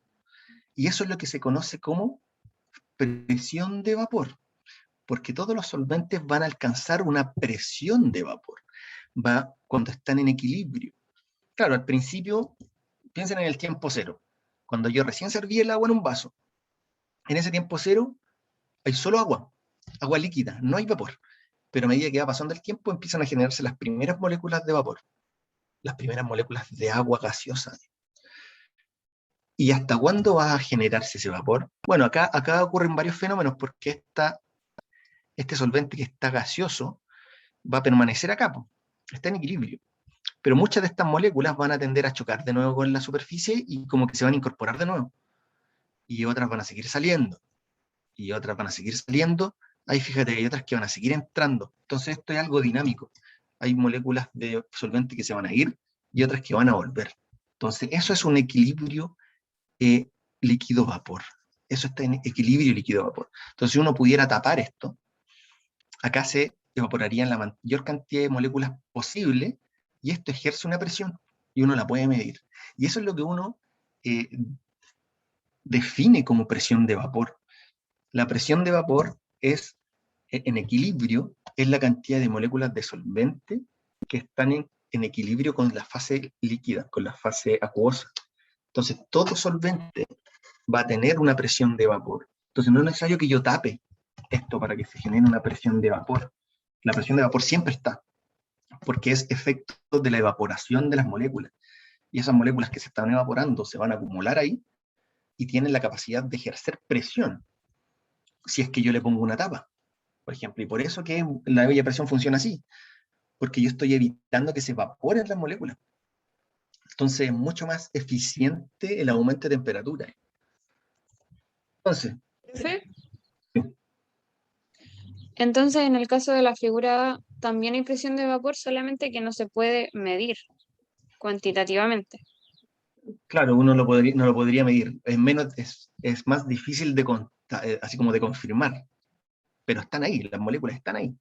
Y eso es lo que se conoce como presión de vapor. Porque todos los solventes van a alcanzar una presión de vapor. Va cuando están en equilibrio. Claro, al principio, piensen en el tiempo cero. Cuando yo recién serví el agua en un vaso, en ese tiempo cero hay solo agua líquida, no hay vapor. Pero a medida que va pasando el tiempo, empiezan a generarse las primeras moléculas de vapor, las primeras moléculas de agua gaseosa. ¿Y hasta cuándo va a generarse ese vapor? Bueno, acá ocurren varios fenómenos, porque este solvente que está gaseoso va a permanecer acá, está en equilibrio. Pero muchas de estas moléculas van a tender a chocar de nuevo con la superficie y como que se van a incorporar de nuevo. Y otras van a seguir saliendo. Y otras van a seguir saliendo. Ahí fíjate que hay otras que van a seguir entrando. Entonces esto es algo dinámico. Hay moléculas de solvente que se van a ir y otras que van a volver. Entonces eso es un equilibrio líquido-vapor. Eso está en equilibrio líquido-vapor. Entonces si uno pudiera tapar esto, acá se evaporarían la mayor cantidad de moléculas posible y esto ejerce una presión y uno la puede medir. Y eso es lo que uno define como presión de vapor. La presión de vapor es, en equilibrio, es la cantidad de moléculas de solvente que están en equilibrio con la fase líquida, con la fase acuosa. Entonces, todo solvente va a tener una presión de vapor. Entonces, no es necesario que yo tape esto para que se genere una presión de vapor. La presión de vapor siempre está, porque es efecto de la evaporación de las moléculas. Y esas moléculas que se están evaporando se van a acumular ahí y tienen la capacidad de ejercer presión si es que yo le pongo una tapa, por ejemplo. Y por eso que la olla a presión funciona así, porque yo estoy evitando que se evaporen las moléculas. Entonces es mucho más eficiente el aumento de temperatura. Entonces, ¿Profe? Entonces, en el caso de la figura, también hay presión de vapor, solamente que no se puede medir cuantitativamente. claro, uno no lo podría medir. Es más difícil así como de confirmar. Pero están ahí, las moléculas están ahí.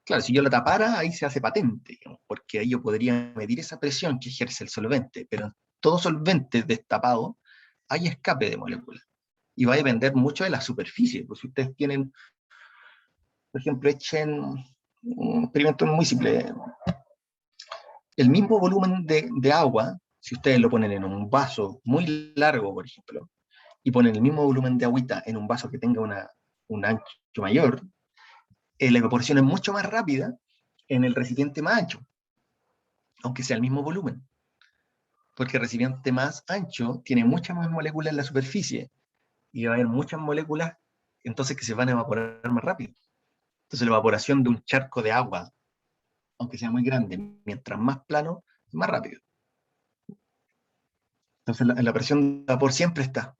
Claro, si yo la tapara, ahí se hace patente, digamos, porque ahí yo podría medir esa presión que ejerce el solvente, pero en todo solvente destapado hay escape de moléculas. Y va a depender mucho de la superficie. Pues si ustedes tienen, por ejemplo, echen un experimento muy simple. El mismo volumen de agua, si ustedes lo ponen en un vaso muy largo, por ejemplo, y ponen el mismo volumen de agüita en un vaso que tenga un ancho mayor, la evaporación es mucho más rápida en el recipiente más ancho, aunque sea el mismo volumen. Porque el recipiente más ancho tiene muchas más moléculas en la superficie y va a haber muchas moléculas entonces que se van a evaporar más rápido. Entonces la evaporación de un charco de agua, aunque sea muy grande, mientras más plano, es más rápido. Entonces la presión de vapor siempre está.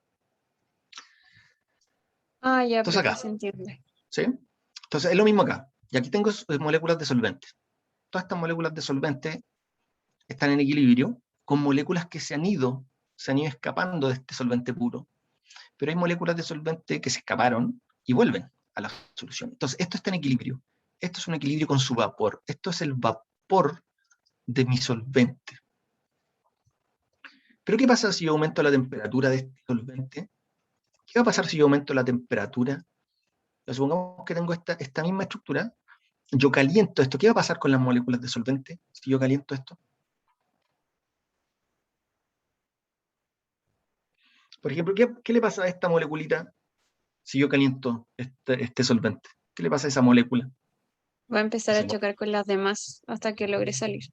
Ah, ya, Entonces profe, acá, se entiende. ¿sí? Entonces es lo mismo acá. Y aquí tengo moléculas de solventes. Todas estas moléculas de solventes están en equilibrio con moléculas que se han ido escapando de este solvente puro pero hay moléculas de solvente que se escaparon y vuelven a la solución. Entonces, esto está en equilibrio. Esto es un equilibrio con su vapor. Esto es el vapor de mi solvente. Pero ¿qué pasa si yo aumento la temperatura de este solvente? ¿Qué va a pasar si yo aumento la temperatura? Supongamos que tengo esta misma estructura, yo caliento esto. ¿Qué va a pasar con las moléculas de solvente si yo caliento esto? Por ejemplo, ¿qué le pasa a esta moleculita si yo caliento este solvente? ¿Qué le pasa a esa molécula? Va a empezar a chocar con las demás hasta que logre salir.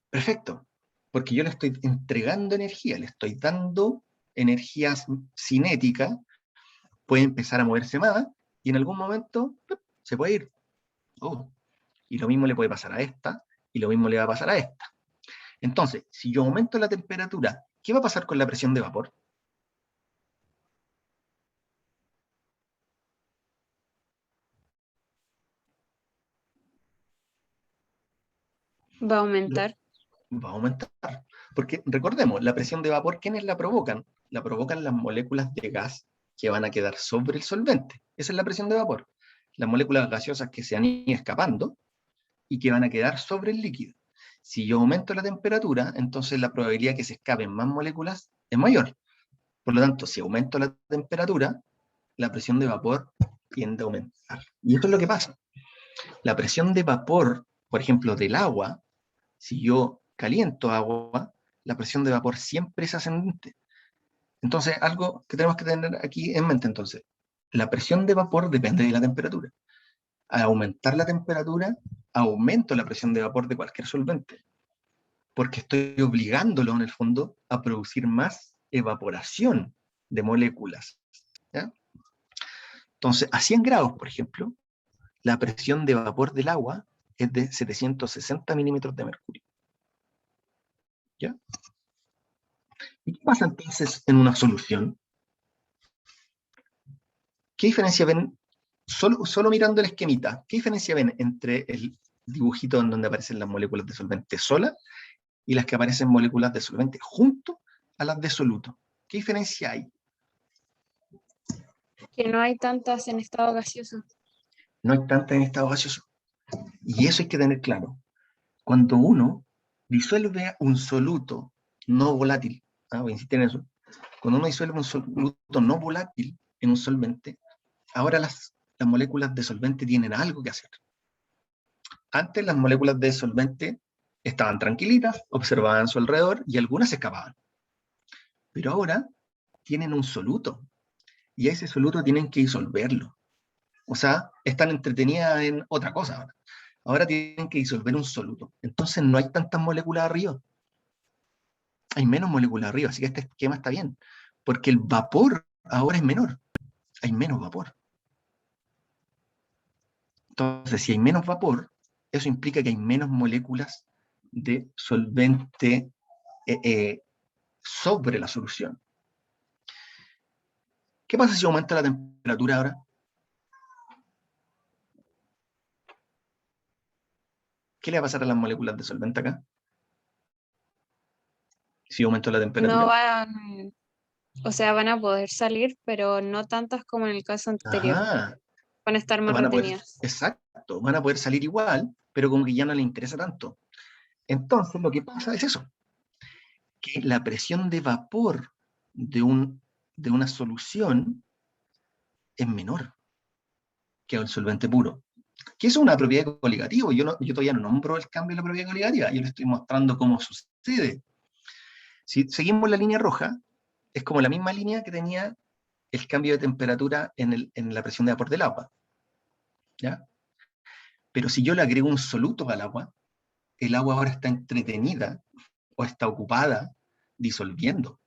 Perfecto, porque yo le estoy entregando energía, le estoy dando energía cinética, puede empezar a moverse más, y en algún momento se puede ir. Oh, y lo mismo le puede pasar a esta, y lo mismo le va a pasar a esta. Entonces, si yo aumento la temperatura, ¿qué va a pasar con la presión de vapor? Va a aumentar. Va a aumentar. Porque recordemos, la presión de vapor, ¿quiénes la provocan? La provocan las moléculas de gas que van a quedar sobre el solvente. Esa es la presión de vapor. Las moléculas gaseosas que se han ido escapando y que van a quedar sobre el líquido. Si yo aumento la temperatura, entonces la probabilidad de que se escapen más moléculas es mayor. Por lo tanto, si aumento la temperatura, la presión de vapor tiende a aumentar. Y esto es lo que pasa. La presión de vapor, por ejemplo, del agua, si yo caliento agua, la presión de vapor siempre es ascendente. Entonces, algo que tenemos que tener aquí en mente, entonces, la presión de vapor depende de la temperatura. Al aumentar la temperatura, aumento la presión de vapor de cualquier solvente, porque estoy obligándolo, en el fondo, a producir más evaporación de moléculas. ¿Ya? Entonces, a 100 grados, por ejemplo, la presión de vapor del agua es de 760 milímetros de mercurio. ¿Ya? ¿Y qué pasa entonces en una solución? ¿Qué diferencia ven, solo mirando el esquemita, qué diferencia ven entre el dibujito en donde aparecen las moléculas de solvente sola y las que aparecen moléculas de solvente junto a las de soluto? ¿Qué diferencia hay? Que no hay tantas en estado gaseoso. No hay tantas en estado gaseoso. Y eso hay que tener claro. Cuando uno disuelve un soluto no volátil, voy a insistir en eso, cuando uno disuelve un soluto no volátil en un solvente, ahora las moléculas de solvente tienen algo que hacer. Antes las moléculas de solvente estaban tranquilitas, observaban a su alrededor y algunas se escapaban. Pero ahora tienen un soluto y a ese soluto tienen que disolverlo. O sea, están entretenidas en otra cosa ahora. Ahora tienen que disolver un soluto. Entonces no hay tantas moléculas arriba. Hay menos moléculas arriba, así que este esquema está bien. Porque el vapor ahora es menor. Hay menos vapor. Entonces, si hay menos vapor, eso implica que hay menos moléculas de solvente sobre la solución. ¿Qué pasa si aumenta la temperatura ahora? ¿Qué le va a pasar a las moléculas de solvente acá? Si aumento la temperatura. No van, o sea, van a poder salir, pero no tantas como en el caso anterior. Ajá, Van a estar más van a poder, retenidas. exacto, van a poder salir igual, pero como que ya no les interesa tanto. Entonces, lo que pasa es eso, que la presión de vapor de una solución es menor que el solvente puro. Que es una propiedad coligativa. Yo todavía no nombro el cambio de la propiedad coligativa, yo le estoy mostrando cómo sucede. Si seguimos la línea roja, es como la misma línea que tenía el cambio de temperatura en la presión de vapor del agua. ¿Ya? Pero si yo le agrego un soluto al agua, el agua ahora está entretenida o está ocupada disolviendo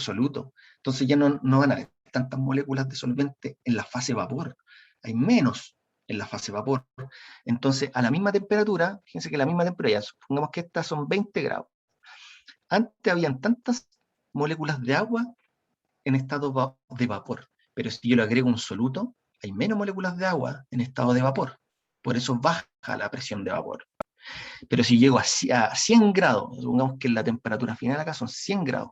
soluto. Entonces ya no van a haber tantas moléculas de solvente en la fase vapor. Hay menos en la fase vapor. Entonces, a la misma temperatura, fíjense que la misma temperatura, supongamos que estas son 20 grados. Antes habían tantas moléculas de agua en estado de vapor, pero si yo le agrego un soluto, hay menos moléculas de agua en estado de vapor. Por eso baja la presión de vapor. Pero si llego a 100 grados, supongamos que la temperatura final acá son 100 grados,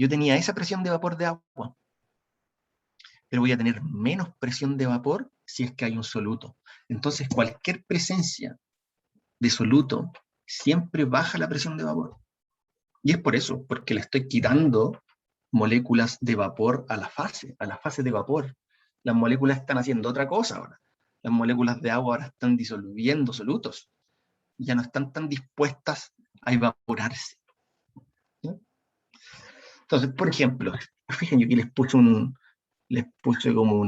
yo tenía esa presión de vapor de agua, pero voy a tener menos presión de vapor si es que hay un soluto. Entonces, cualquier presencia de soluto siempre baja la presión de vapor. Y es por eso, porque le estoy quitando moléculas de vapor a la fase de vapor. Las moléculas están haciendo otra cosa ahora. Las moléculas de agua ahora están disolviendo solutos. Ya no están tan dispuestas a evaporarse. ¿Sí? Entonces, por ejemplo, fíjense que les puse como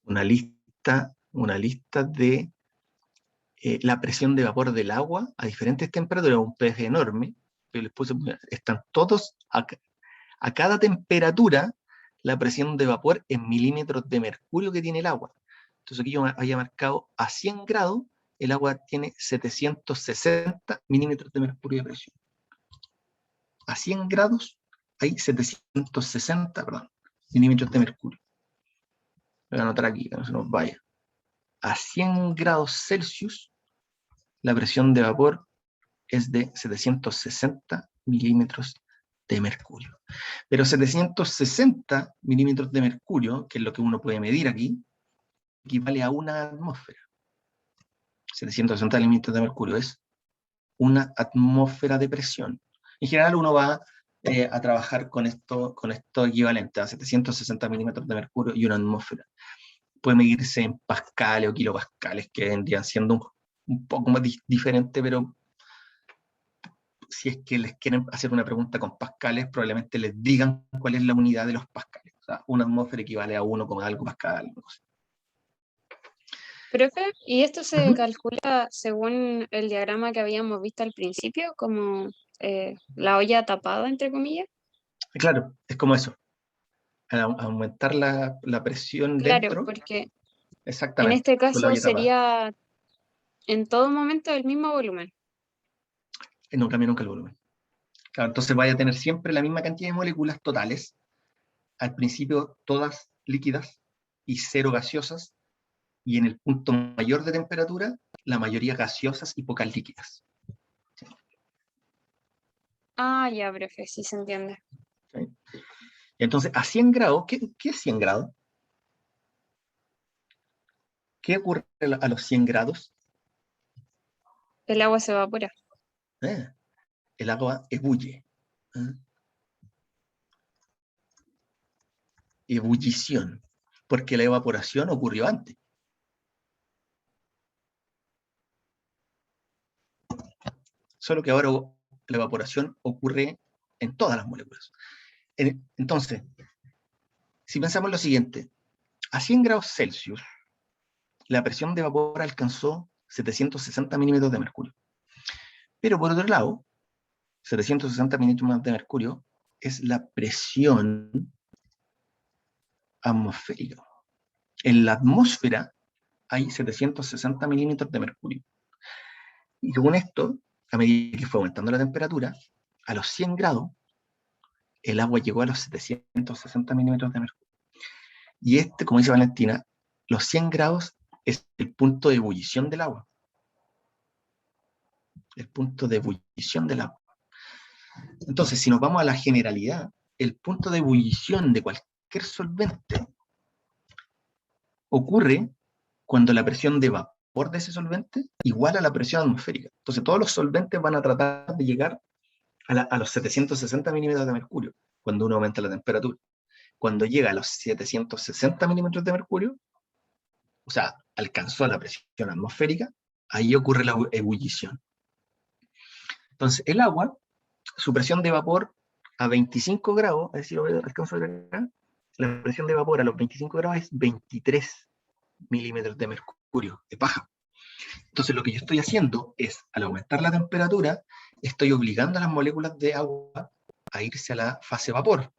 una lista de la presión de vapor del agua a diferentes temperaturas, un pez enorme, pero les puse, están todos a cada temperatura la presión de vapor en milímetros de mercurio que tiene el agua. Entonces aquí yo había marcado a 100 grados, el agua tiene 760 milímetros de mercurio de presión. A 100 grados hay 760, milímetros de mercurio. Voy a anotar aquí, que no se nos vaya. A 100 grados Celsius, la presión de vapor es de 760 milímetros de mercurio. Pero 760 milímetros de mercurio, que es lo que uno puede medir aquí, equivale a una atmósfera. 760 milímetros de mercurio es una atmósfera de presión. En general uno va a trabajar con esto equivalente a 760 milímetros de mercurio y una atmósfera. Puede medirse en pascales o kilopascales, que vendrían siendo un poco más diferente, pero si es que les quieren hacer una pregunta con pascales, probablemente les digan cuál es la unidad de los pascales. O sea, una atmósfera equivale a 1, algo pascal. No sé. Profe, ¿y esto se calcula según el diagrama que habíamos visto al principio, como la olla tapada, entre comillas? Claro, es como eso. Al aumentar la presión Claro, dentro, porque en exactamente, este con la caso olla tapada. sería en todo momento el mismo volumen. No cambia nunca el volumen. Claro, entonces vaya a tener siempre la misma cantidad de moléculas totales, al principio todas líquidas y cero gaseosas, y en el punto mayor de temperatura, la mayoría gaseosas y pocas líquidas. Ah, ya, profe, sí se entiende. ¿Sí? Entonces, a 100 grados, ¿qué es 100 grados? ¿Qué ocurre a los 100 grados? El agua se evapora. El agua ebulle. Ebullición, porque la evaporación ocurrió antes. Solo que ahora la evaporación ocurre en todas las moléculas. Entonces, si pensamos lo siguiente, a 100 grados Celsius, la presión de vapor alcanzó 760 milímetros de mercurio. Pero por otro lado, 760 milímetros de mercurio es la presión atmosférica. En la atmósfera hay 760 milímetros de mercurio. Y según esto, a medida que fue aumentando la temperatura, a los 100 grados, el agua llegó a los 760 milímetros de mercurio. Y como dice Valentina, los 100 grados es el punto de ebullición del agua. El punto de ebullición del agua. Entonces, si nos vamos a la generalidad, el punto de ebullición de cualquier solvente ocurre cuando la presión de vapor de ese solvente iguala a la presión atmosférica. Entonces, todos los solventes van a tratar de llegar a los 760 milímetros de mercurio cuando uno aumenta la temperatura. Cuando llega a los 760 milímetros de mercurio, o sea, alcanzó la presión atmosférica, ahí ocurre la ebullición. Entonces, el agua, su presión de vapor a 25 grados, a ver si lo alcanzo a ver acá, la presión de vapor a los 25 grados es 23 milímetros de mercurio, de paja. Entonces, lo que yo estoy haciendo es, al aumentar la temperatura, estoy obligando a las moléculas de agua a irse a la fase vapor.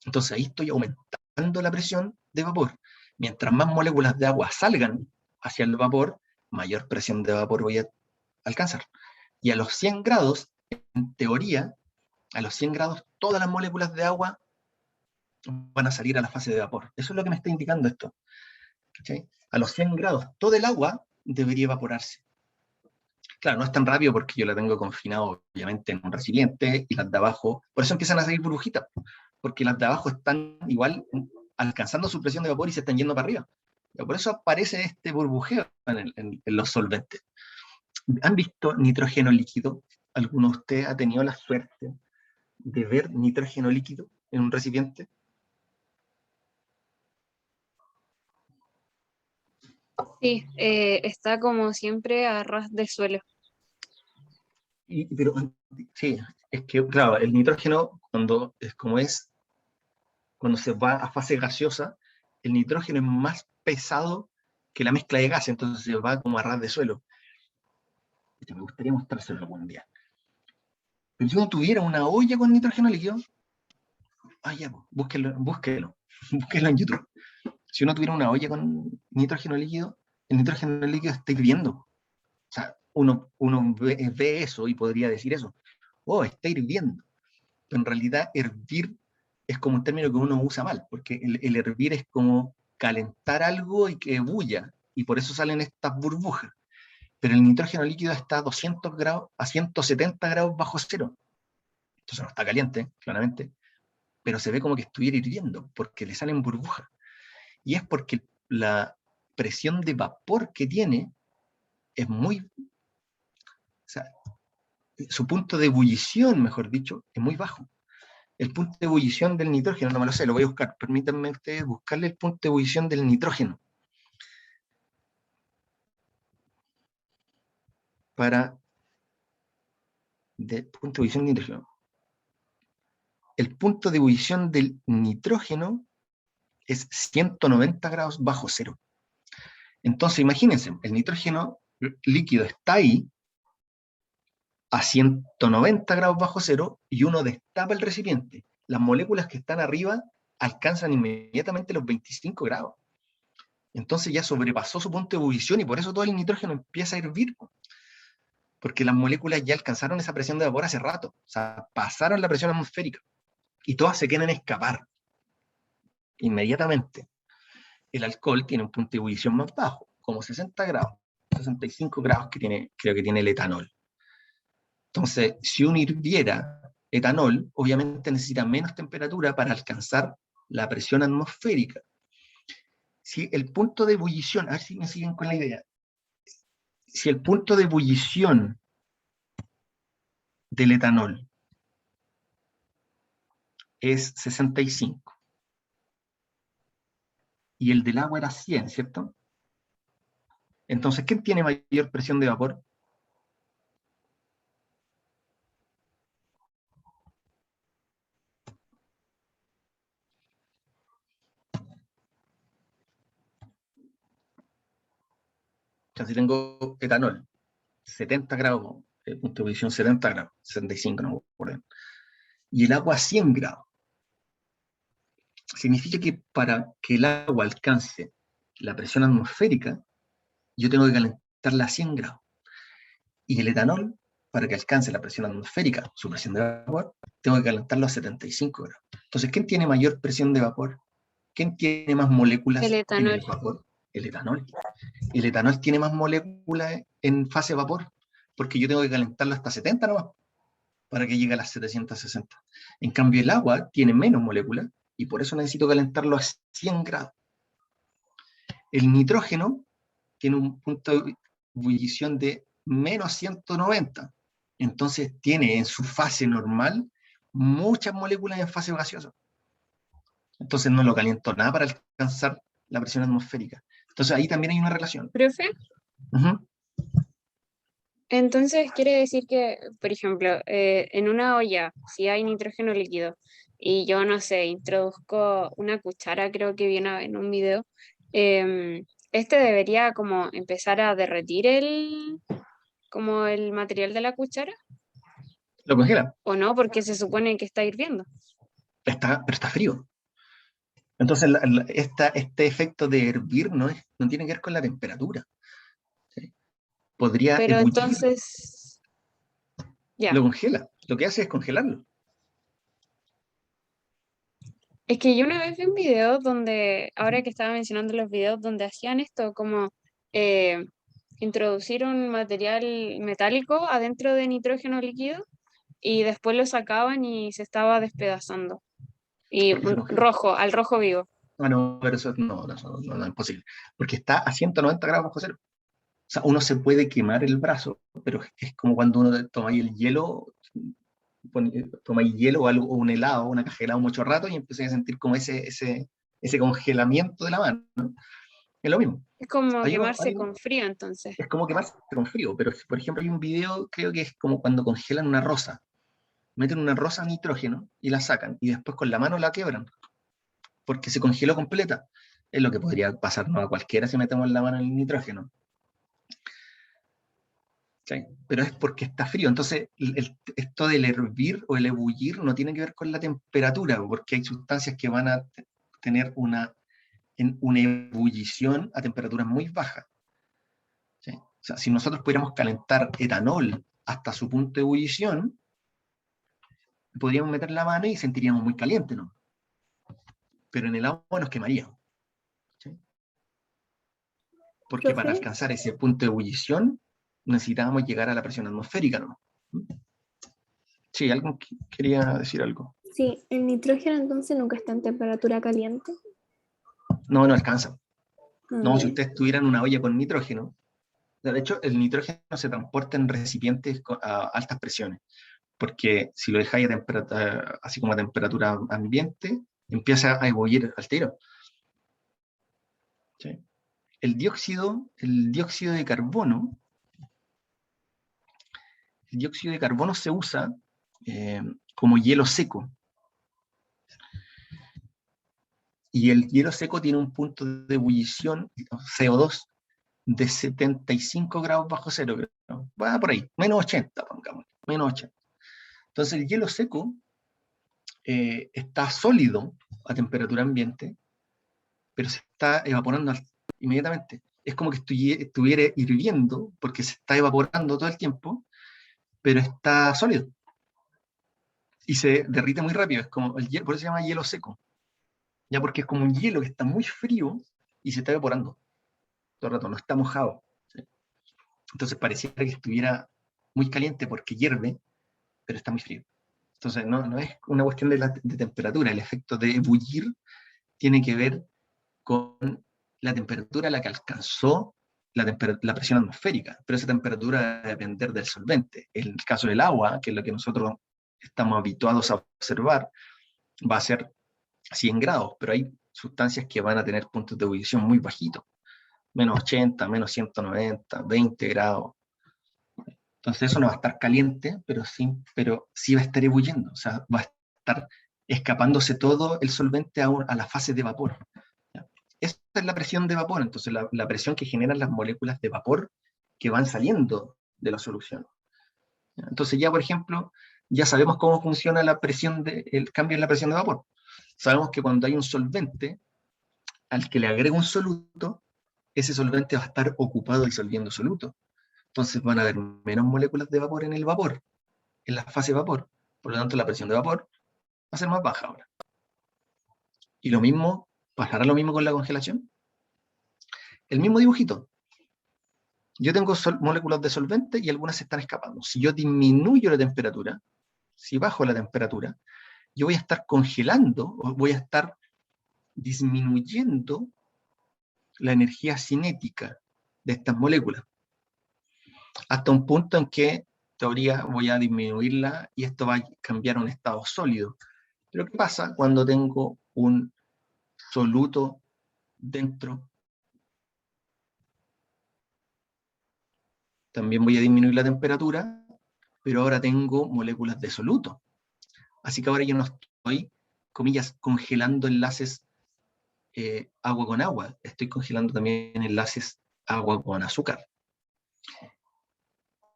Entonces, ahí estoy aumentando la presión de vapor. Mientras más moléculas de agua salgan hacia el vapor, mayor presión de vapor voy a alcanzar. Y a los 100 grados, en teoría, a los 100 grados, todas las moléculas de agua van a salir a la fase de vapor. Eso es lo que me está indicando esto. ¿Sí? A los 100 grados, todo el agua debería evaporarse. Claro, no es tan rápido porque yo la tengo confinado, obviamente, en un recipiente, y las de abajo, por eso empiezan a salir burbujitas, porque las de abajo están igual alcanzando su presión de vapor y se están yendo para arriba. Por eso aparece este burbujeo en los solventes. ¿Han visto nitrógeno líquido? ¿Alguno de ustedes ha tenido la suerte de ver nitrógeno líquido en un recipiente? Sí, está como siempre a ras de suelo. Pero sí, es que, claro, el nitrógeno, cuando se va a fase gaseosa, el nitrógeno es más pesado que la mezcla de gas, entonces se va como a ras de suelo. Me gustaría mostrárselo algún día. Pero si uno tuviera una olla con nitrógeno líquido, ya, búsquelo, búsquelo en YouTube. Si uno tuviera una olla con nitrógeno líquido, el nitrógeno líquido está hirviendo. O sea, uno ve eso y podría decir eso. Oh, está hirviendo. Pero en realidad, hervir es como un término que uno usa mal, porque el hervir es como calentar algo y que bulla, y por eso salen estas burbujas. Pero el nitrógeno líquido está a 200 grados, a 170 grados bajo cero. Entonces no está caliente, claramente, pero se ve como que estuviera hirviendo, porque le salen burbujas. Y es porque la presión de vapor que tiene es muy, o sea, su punto de ebullición, mejor dicho, es muy bajo. El punto de ebullición del nitrógeno, no me lo sé, lo voy a buscar. Permítanme ustedes buscarle el punto de ebullición del nitrógeno. Punto de ebullición del nitrógeno. El punto de ebullición del nitrógeno es 190 grados bajo cero. Entonces, imagínense, el nitrógeno líquido está ahí a 190 grados bajo cero y uno destapa el recipiente. Las moléculas que están arriba alcanzan inmediatamente los 25 grados. Entonces ya sobrepasó su punto de ebullición y por eso todo el nitrógeno empieza a hervir, porque las moléculas ya alcanzaron esa presión de vapor hace rato, o sea, pasaron la presión atmosférica y todas se quieren escapar inmediatamente. El alcohol tiene un punto de ebullición más bajo, como 60 grados, 65 grados creo que tiene el etanol. Entonces, si uno hirviera etanol, obviamente necesita menos temperatura para alcanzar la presión atmosférica. Si el punto de ebullición, a ver si me siguen con la idea, si el punto de ebullición del etanol es 65 y el del agua era 100, ¿cierto? Entonces, ¿quién tiene mayor presión de vapor? O sea, si tengo etanol, 70 grados, punto de ebullición 70 grados, 65, no me acuerdo, y el agua 100 grados, significa que para que el agua alcance la presión atmosférica, yo tengo que calentarla a 100 grados. Y el etanol, para que alcance la presión atmosférica, su presión de vapor, tengo que calentarlo a 75 grados. Entonces, ¿quién tiene mayor presión de vapor? ¿Quién tiene más moléculas El en etanol. el vapor? El etanol. El etanol tiene más moléculas en fase vapor, porque yo tengo que calentarlo hasta 70 nomás, para que llegue a las 760. En cambio, el agua tiene menos moléculas, y por eso necesito calentarlo a 100 grados. El nitrógeno tiene un punto de ebullición de menos 190. Entonces tiene en su fase normal muchas moléculas en fase gaseosa. Entonces no lo caliento nada para alcanzar la presión atmosférica. Entonces ahí también hay una relación. Profe, Uh-huh. entonces quiere decir que, por ejemplo, en una olla, si hay nitrógeno líquido y yo, no sé, introduzco una cuchara, creo que viene en un video, este debería como empezar a derretir como el material de la cuchara, Lo congela, ¿o no? Porque se supone que está hirviendo. pero está frío. Entonces este efecto de hervir no tiene que ver con la temperatura. ¿Sí? Podría Pero ebullir, entonces, ya. lo congela. Lo que hace es congelarlo. Es que yo una vez vi un video donde, ahora que estaba mencionando los videos donde hacían esto, como eh, introducir un material metálico adentro de nitrógeno líquido y después lo sacaban y se estaba despedazando. Y Porque se congela. rojo, al rojo vivo. Ah, no, pero eso no es imposible. Porque está a 190 grados bajo cero. O sea, uno se puede quemar el brazo, pero es como cuando uno toma ahí el hielo, toma ahí hielo o algo, o un helado, una caja de helado mucho rato y empieza a sentir como ese congelamiento de la mano, ¿no? Es lo mismo. Es como Hay uno, quemarse con frío entonces. es como quemarse con frío, pero por ejemplo hay un video, creo que es como cuando congelan una rosa. Meten una rosa a nitrógeno y la sacan, y después con la mano la quebran, porque se congeló completa. Es lo que podría pasarnos a cualquiera si metemos la mano en el nitrógeno. ¿Sí? Pero es porque está frío. Entonces, esto del hervir o el ebullir no tiene que ver con la temperatura, porque hay sustancias que van a tener una ebullición a temperaturas muy bajas. ¿Sí? O sea, si nosotros pudiéramos calentar etanol hasta su punto de ebullición, podríamos meter la mano y sentiríamos muy caliente, ¿no? Pero en el agua nos quemaríamos. ¿Sí? Porque para Profe, alcanzar ese punto de ebullición necesitábamos llegar a la presión atmosférica, ¿no? Sí, alguien quería decir algo. sí, el nitrógeno entonces nunca está en temperatura caliente. No, no alcanza. No, si Ya. ustedes tuvieran una olla con nitrógeno, de hecho, el nitrógeno se transporta en recipientes a altas presiones, porque si lo dejáis a temperatura, así como a temperatura ambiente, empieza a ebullir al tiro. ¿Sí? El dióxido de carbono se usa como hielo seco. Y el hielo seco tiene un punto de ebullición, CO2, de 75 grados bajo cero. Va por ahí, menos 80, pongamos, menos 80. Entonces el hielo seco está sólido a temperatura ambiente, pero se está evaporando inmediatamente. Es como que estuviera hirviendo, porque se está evaporando todo el tiempo, pero está sólido. Y se derrite muy rápido, es como por eso se llama hielo seco. Ya porque es como un hielo que está muy frío y se está evaporando todo el rato, no está mojado. ¿Sí? Entonces pareciera que estuviera muy caliente porque hierve, pero está muy frío. Entonces no es una cuestión de temperatura, el efecto de ebullir tiene que ver con la temperatura a la que alcanzó la presión atmosférica, pero esa temperatura va a depender del solvente. En el caso del agua, que es lo que nosotros estamos habituados a observar, va a ser 100 grados, pero hay sustancias que van a tener puntos de ebullición muy bajitos, menos 80, menos 190, 20 grados. Entonces eso no va a estar caliente, pero sí va a estar ebulliendo, o sea, va a estar escapándose todo el solvente a la fase de vapor. ¿Ya? Esa es la presión de vapor, entonces la presión que generan las moléculas de vapor que van saliendo de la solución. ¿Ya? Entonces ya, por ejemplo, ya sabemos cómo funciona el cambio en la presión de vapor. Sabemos que cuando hay un solvente al que le agrega un soluto, ese solvente va a estar ocupado disolviendo soluto. Entonces van a haber menos moléculas de vapor en el vapor, en la fase de vapor. Por lo tanto, la presión de vapor va a ser más baja ahora. Y pasará lo mismo con la congelación. El mismo dibujito. Yo tengo moléculas de solvente y algunas se están escapando. Si yo disminuyo la temperatura, si bajo la temperatura, yo voy a estar congelando, o voy a estar disminuyendo la energía cinética de estas moléculas, hasta un punto en que, teoría, voy a disminuirla y esto va a cambiar a un estado sólido. Pero ¿qué pasa cuando tengo un soluto dentro? También voy a disminuir la temperatura, pero ahora tengo moléculas de soluto. Así que ahora yo no estoy, comillas, congelando enlaces agua con agua, estoy congelando también enlaces agua con azúcar.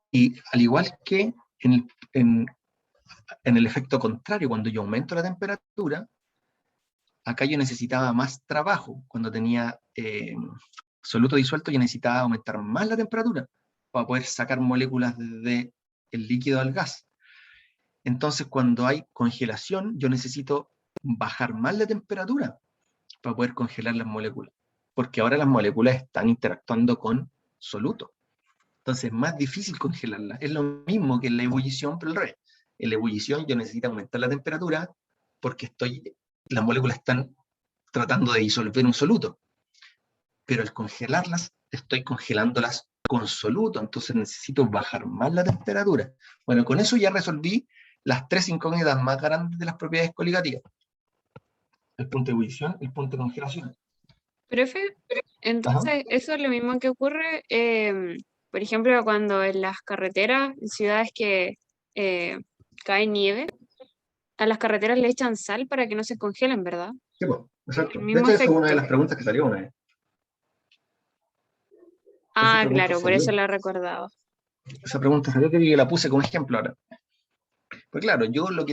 Y al igual que en el efecto contrario, cuando yo aumento la temperatura, acá yo necesitaba más trabajo. Cuando tenía soluto disuelto, yo necesitaba aumentar más la temperatura para poder sacar moléculas del líquido al gas. Entonces, cuando hay congelación, yo necesito bajar más la temperatura para poder congelar las moléculas, porque ahora las moléculas están interactuando con soluto. Entonces es más difícil congelarla. Es lo mismo que en la ebullición, pero al revés. En la ebullición yo necesito aumentar la temperatura porque las moléculas están tratando de disolver un soluto. Pero al congelarlas, estoy congelándolas con soluto, entonces necesito bajar más la temperatura. Bueno, con eso ya resolví las 3 incógnitas más grandes de las propiedades coligativas. El punto de ebullición, el punto de congelación. Profe, Ajá. entonces eso es lo mismo que ocurre, por ejemplo, cuando en las carreteras, en ciudades que eh, cae nieve, a las carreteras le echan sal para que no se congelen, ¿verdad? Sí, pues, El exacto. De mismo hecho, eso es una de efecto. las preguntas que salió una vez. Esa Ah, pregunta claro, por salió. eso la recordaba. Esa pregunta salió que la puse como ejemplo ahora. Pues claro, yo lo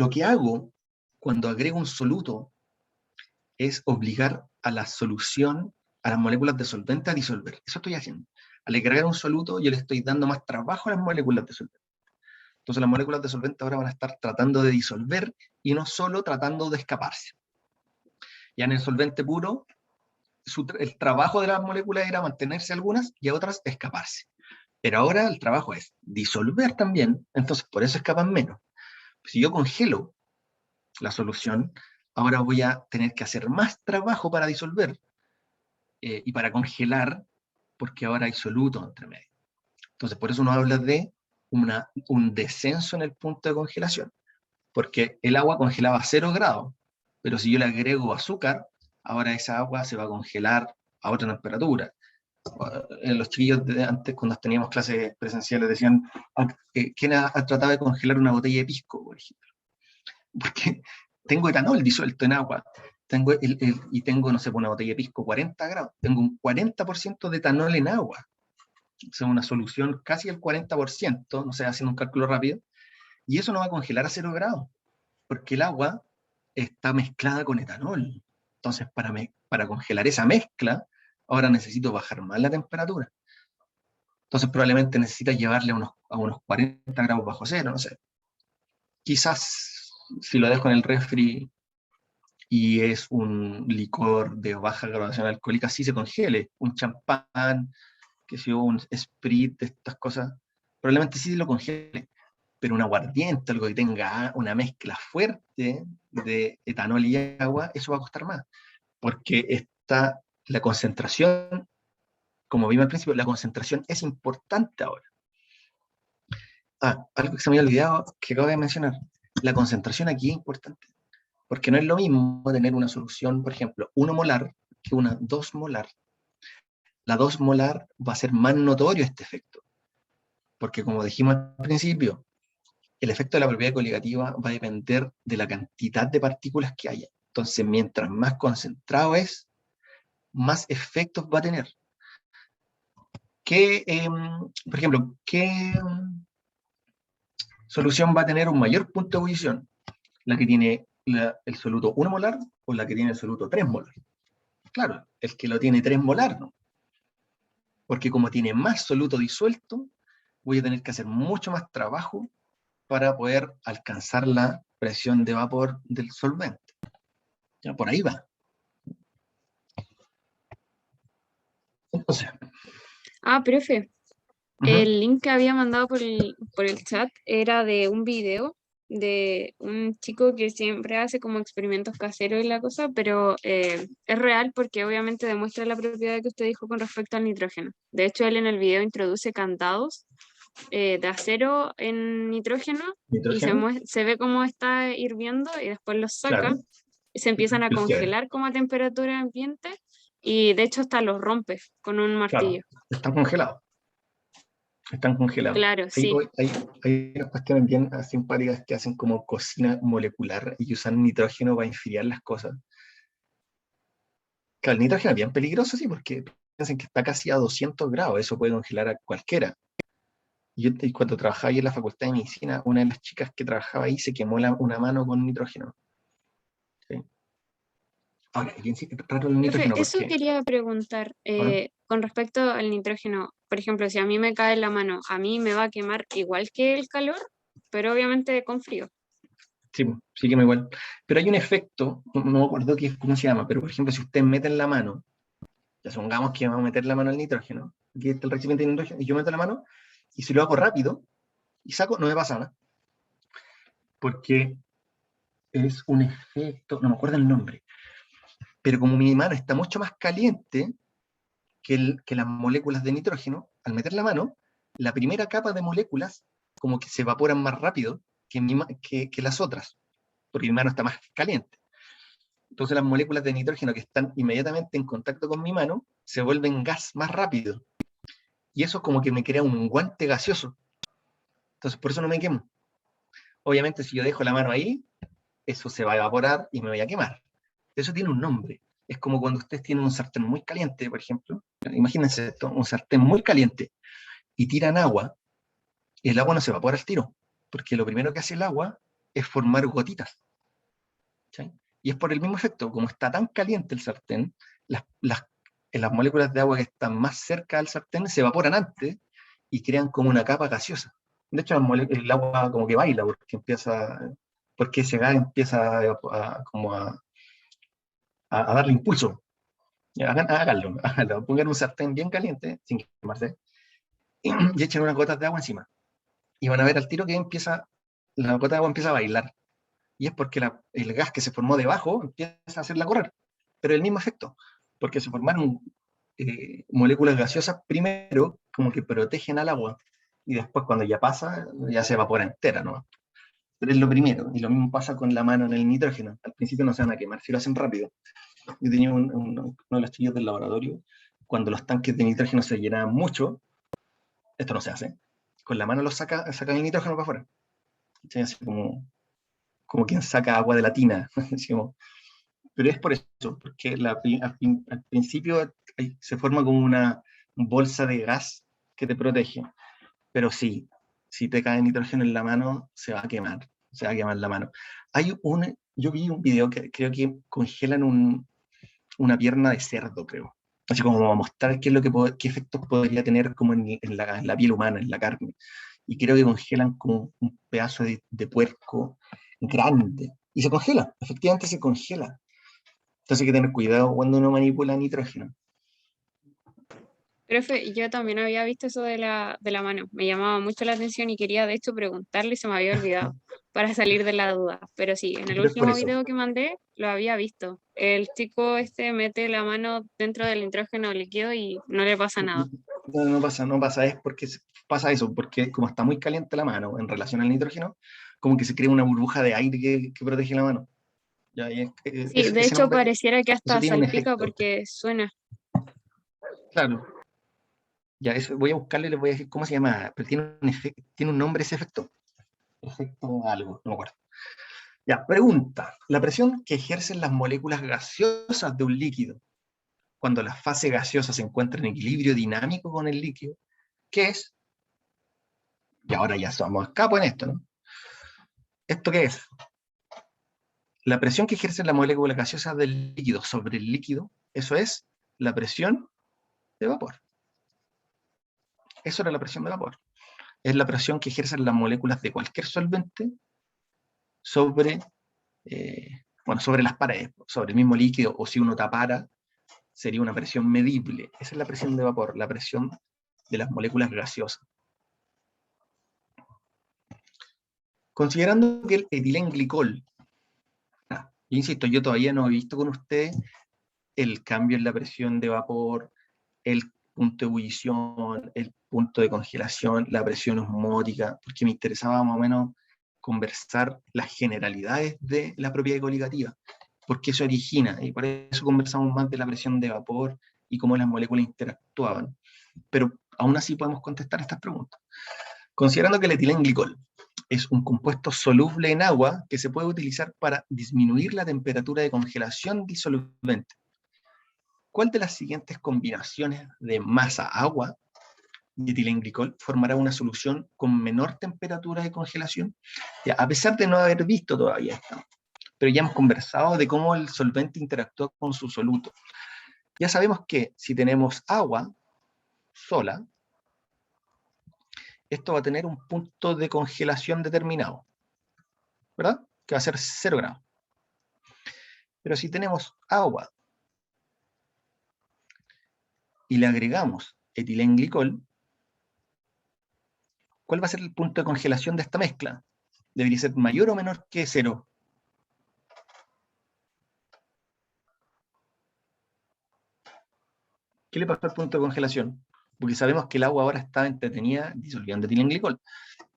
que hago cuando agrego un soluto es obligar a la solución, a las moléculas de solvente a disolver. Eso estoy haciendo. Al agregar un soluto, yo le estoy dando más trabajo a las moléculas de solvente. Entonces las moléculas de solvente ahora van a estar tratando de disolver y no solo tratando de escaparse. Ya en el solvente puro, el trabajo de las moléculas era mantenerse algunas y a otras escaparse. Pero ahora el trabajo es disolver también, entonces por eso escapan menos. Si yo congelo la solución, ahora voy a tener que hacer más trabajo para disolver y para congelar, porque ahora hay soluto entre medio. Entonces, por eso uno habla de un descenso en el punto de congelación, porque el agua congelaba a 0 grados, pero si yo le agrego azúcar, ahora esa agua se va a congelar a otra temperatura. Los chiquillos de antes, cuando teníamos clases presenciales, decían, ¿quién ha tratado de congelar una botella de pisco, por ejemplo? Porque tengo etanol disuelto en agua, y tengo, no sé, una botella de pisco 40 grados, tengo un 40% de etanol en agua, o sea, una solución casi el 40%, no sé, haciendo un cálculo rápido, y eso no va a congelar a 0 grados, porque el agua está mezclada con etanol. Entonces, para congelar esa mezcla, ahora necesito bajar más la temperatura. Entonces, probablemente necesitas llevarle a unos 40 grados bajo cero, no sé. Quizás, si lo dejo en el refri y es un licor de baja graduación alcohólica, sí se congele. Un champán, que sea un sprit, estas cosas, probablemente sí lo congele. Pero un aguardiente, algo que tenga una mezcla fuerte de etanol y agua, eso va a costar más. Porque la concentración, como vimos al principio, la concentración es importante ahora. Algo que se me había olvidado, que acabo de mencionar. La concentración aquí es importante. Porque no es lo mismo tener una solución, por ejemplo, 1 molar que una 2 molar. La 2 molar va a ser más notorio este efecto. Porque como dijimos al principio, el efecto de la propiedad coligativa va a depender de la cantidad de partículas que haya. Entonces, mientras más concentrado es, más efectos va a tener. Por ejemplo, ¿qué solución va a tener un mayor punto de ebullición? ¿La que tiene el soluto 1 molar o la que tiene el soluto 3 molar? Claro, el que lo tiene 3 molar, ¿no? Porque como tiene más soluto disuelto, voy a tener que hacer mucho más trabajo para poder alcanzar la presión de vapor del solvente. Ya por ahí va. Entonces, Ah, profe, uh-huh. el link que había mandado por el chat era de un video de un chico que siempre hace como experimentos caseros y la cosa, pero es real porque obviamente demuestra la propiedad que usted dijo con respecto al nitrógeno. De hecho, él en el video introduce candados de acero en nitrógeno y Nitrógeno, se ve cómo está hirviendo y después los saca claro, y se empiezan a el quiebre, congelar como a temperatura ambiente y de hecho hasta los rompe con un claro, martillo. están congelados, están congelados. Claro, Sí, sí. hay unas cuestiones bien simpáticas que hacen como cocina molecular y usan nitrógeno para enfriar las cosas. Claro, el nitrógeno es bien peligroso, sí, porque piensan que está casi a 200 grados, eso puede congelar a cualquiera. Y cuando trabajaba ahí en la Facultad de Medicina, una de las chicas que trabajaba ahí se quemó una mano con nitrógeno. ¿Sí? Ahora, bien sí, raro el Profe, nitrógeno eso porque, quería preguntar bueno, con respecto al nitrógeno. Por ejemplo, si a mí me cae en la mano, a mí me va a quemar igual que el calor, pero obviamente con frío. sí, sí quema igual. Pero hay un efecto, no me acuerdo cómo se llama, pero por ejemplo, si usted mete en la mano Ya supongamos que vamos a meter la mano al nitrógeno. Aquí está el recipiente de nitrógeno, y yo meto la mano, y si lo hago rápido, y saco, no me pasa nada. Porque es un efecto, no me acuerdo el nombre, pero como mi mano está mucho más caliente que las moléculas de nitrógeno, al meter la mano, la primera capa de moléculas como que se evaporan más rápido que las otras, porque mi mano está más caliente. Entonces las moléculas de nitrógeno que están inmediatamente en contacto con mi mano se vuelven gas más rápido. Y eso como que me crea un guante gaseoso. Entonces por eso no me quemo. Obviamente si yo dejo la mano ahí, eso se va a evaporar y me voy a quemar. Eso tiene un nombre. Es como cuando ustedes tienen un sartén muy caliente, por ejemplo. Imagínense esto, un sartén muy caliente y tiran agua, y el agua no se evapora al tiro, porque lo primero que hace el agua es formar gotitas. ¿Sí? Y es por el mismo efecto, como está tan caliente el sartén, las moléculas de agua que están más cerca del sartén se evaporan antes y crean como una capa gaseosa. De hecho, el agua como que baila porque ese gas empieza a darle impulso. Háganlo, háganlo. Pongan un sartén bien caliente, sin quemarse, y echen unas gotas de agua encima. Y van a ver al tiro que la gota de agua empieza a bailar. Y es porque el gas que se formó debajo empieza a hacerla correr. Pero el mismo efecto, porque se formaron moléculas gaseosas primero, como que protegen al agua, y después cuando ya pasa, ya se evapora entera, ¿no? Pero es lo primero, y lo mismo pasa con la mano en el nitrógeno. Al principio no se van a quemar, si lo hacen rápido. Yo tenía uno de los chillos del laboratorio, cuando los tanques de nitrógeno se llenaban mucho, esto no se hace, con la mano saca el nitrógeno para afuera. ¿Sí? Así como quien saca agua de la tina. Pero es por eso, porque al principio se forma como una bolsa de gas que te protege. Pero sí, si te cae nitrógeno en la mano, se va a quemar la mano. Yo vi un video que creo que congelan una pierna de cerdo, creo. Así como mostrar qué es qué efectos podría tener como en la piel humana, en la carne. Y creo que congelan como un pedazo de puerco grande. Y se congela, efectivamente se congela. Entonces hay que tener cuidado cuando uno manipula nitrógeno. Profe, yo también había visto eso de la mano. Me llamaba mucho la atención y quería de hecho preguntarle y se me había olvidado para salir de la duda. Pero sí, en el Pero es por último eso. video que mandé lo había visto. El chico este mete la mano dentro del nitrógeno líquido y no le pasa nada. No pasa, es porque pasa eso, porque como está muy caliente la mano en relación al nitrógeno, como que se crea una burbuja de aire que protege la mano. Ya, Sí, de ese hecho nombre, pareciera que eso hasta tiene un salpica efecto. porque suena. Claro. Ya, eso voy a buscarle y les voy a decir cómo se llama, pero tiene un nombre ese efecto. Efecto algo, no me acuerdo. Ya, pregunta. La presión que ejercen las moléculas gaseosas de un líquido cuando la fase gaseosa se encuentra en equilibrio dinámico con el líquido, ¿qué es? Y ahora ya somos capos en esto, ¿no? ¿Esto qué es? La presión que ejercen las moléculas gaseosas del líquido sobre el líquido, eso es la presión de vapor. Eso era la presión de vapor. Es la presión que ejercen las moléculas de cualquier solvente sobre, sobre las paredes, sobre el mismo líquido, o si uno tapara, sería una presión medible. Esa es la presión de vapor, la presión de las moléculas gaseosas. Considerando que el etilenglicol, insisto, yo todavía no he visto con ustedes el cambio en la presión de vapor, el punto de ebullición, el punto de congelación, la presión osmótica, porque me interesaba más o menos conversar las generalidades de la propiedad coligativa, porque eso origina, y por eso conversamos más de la presión de vapor y cómo las moléculas interactuaban. Pero aún así podemos contestar estas preguntas. Considerando que el etilenglicol es un compuesto soluble en agua que se puede utilizar para disminuir la temperatura de congelación del solvente, ¿cuál de las siguientes combinaciones de masa-agua y etilenglicol formará una solución con menor temperatura de congelación? Ya, a pesar de no haber visto todavía esto, pero ya hemos conversado de cómo el solvente interactúa con su soluto. Ya sabemos que si tenemos agua sola, esto va a tener un punto de congelación determinado, ¿verdad? Que va a ser 0 grados. Pero si tenemos agua y le agregamos etilenglicol, ¿cuál va a ser el punto de congelación de esta mezcla? ¿Debería ser mayor o menor que 0? ¿Qué le pasó al punto de congelación? Porque sabemos que el agua ahora está entretenida disolviendo etilenglicol.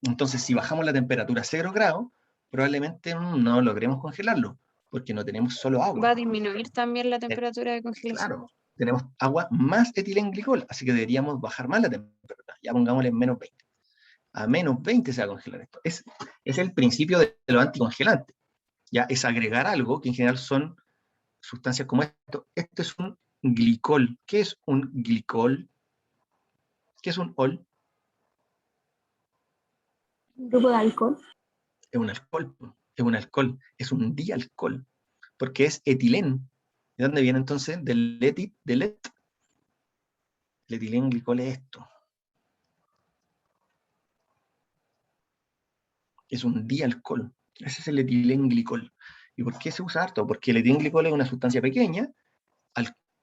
Entonces, si bajamos la temperatura a 0 grados, probablemente no logremos congelarlo, porque no tenemos solo Va agua. a disminuir también la temperatura de congelación. Claro, tenemos agua más etilenglicol, así que deberíamos bajar más la temperatura. Ya pongámosle en menos 20. A menos 20 se va a congelar esto. Es el principio de lo anticongelante. Ya es agregar algo que en general son sustancias como esto. Esto es un glicol. ¿Qué es un glicol? ¿Qué es un ol? Un grupo de alcohol. Es un alcohol. Es un alcohol. Es un dialcohol. Porque es etilén. ¿De dónde viene entonces? Del et. El etilenglicol es esto. Es un dialcohol. Ese es el etilenglicol. ¿Y por qué se usa harto? Porque el etilenglicol es una sustancia pequeña,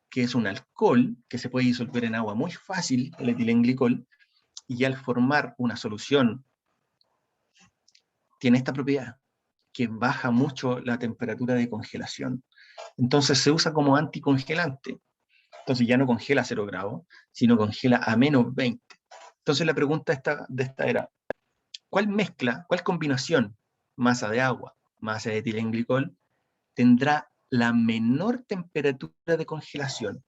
que es un alcohol que se puede disolver en agua muy fácil, el etilenglicol, y al formar una solución tiene esta propiedad, que baja mucho la temperatura de congelación. Entonces se usa como anticongelante. Entonces ya no congela a 0 grados, sino congela a menos 20. Entonces la pregunta de esta era, ¿cuál mezcla, cuál combinación, masa de agua, masa de etilenglicol, tendrá la menor temperatura de congelación?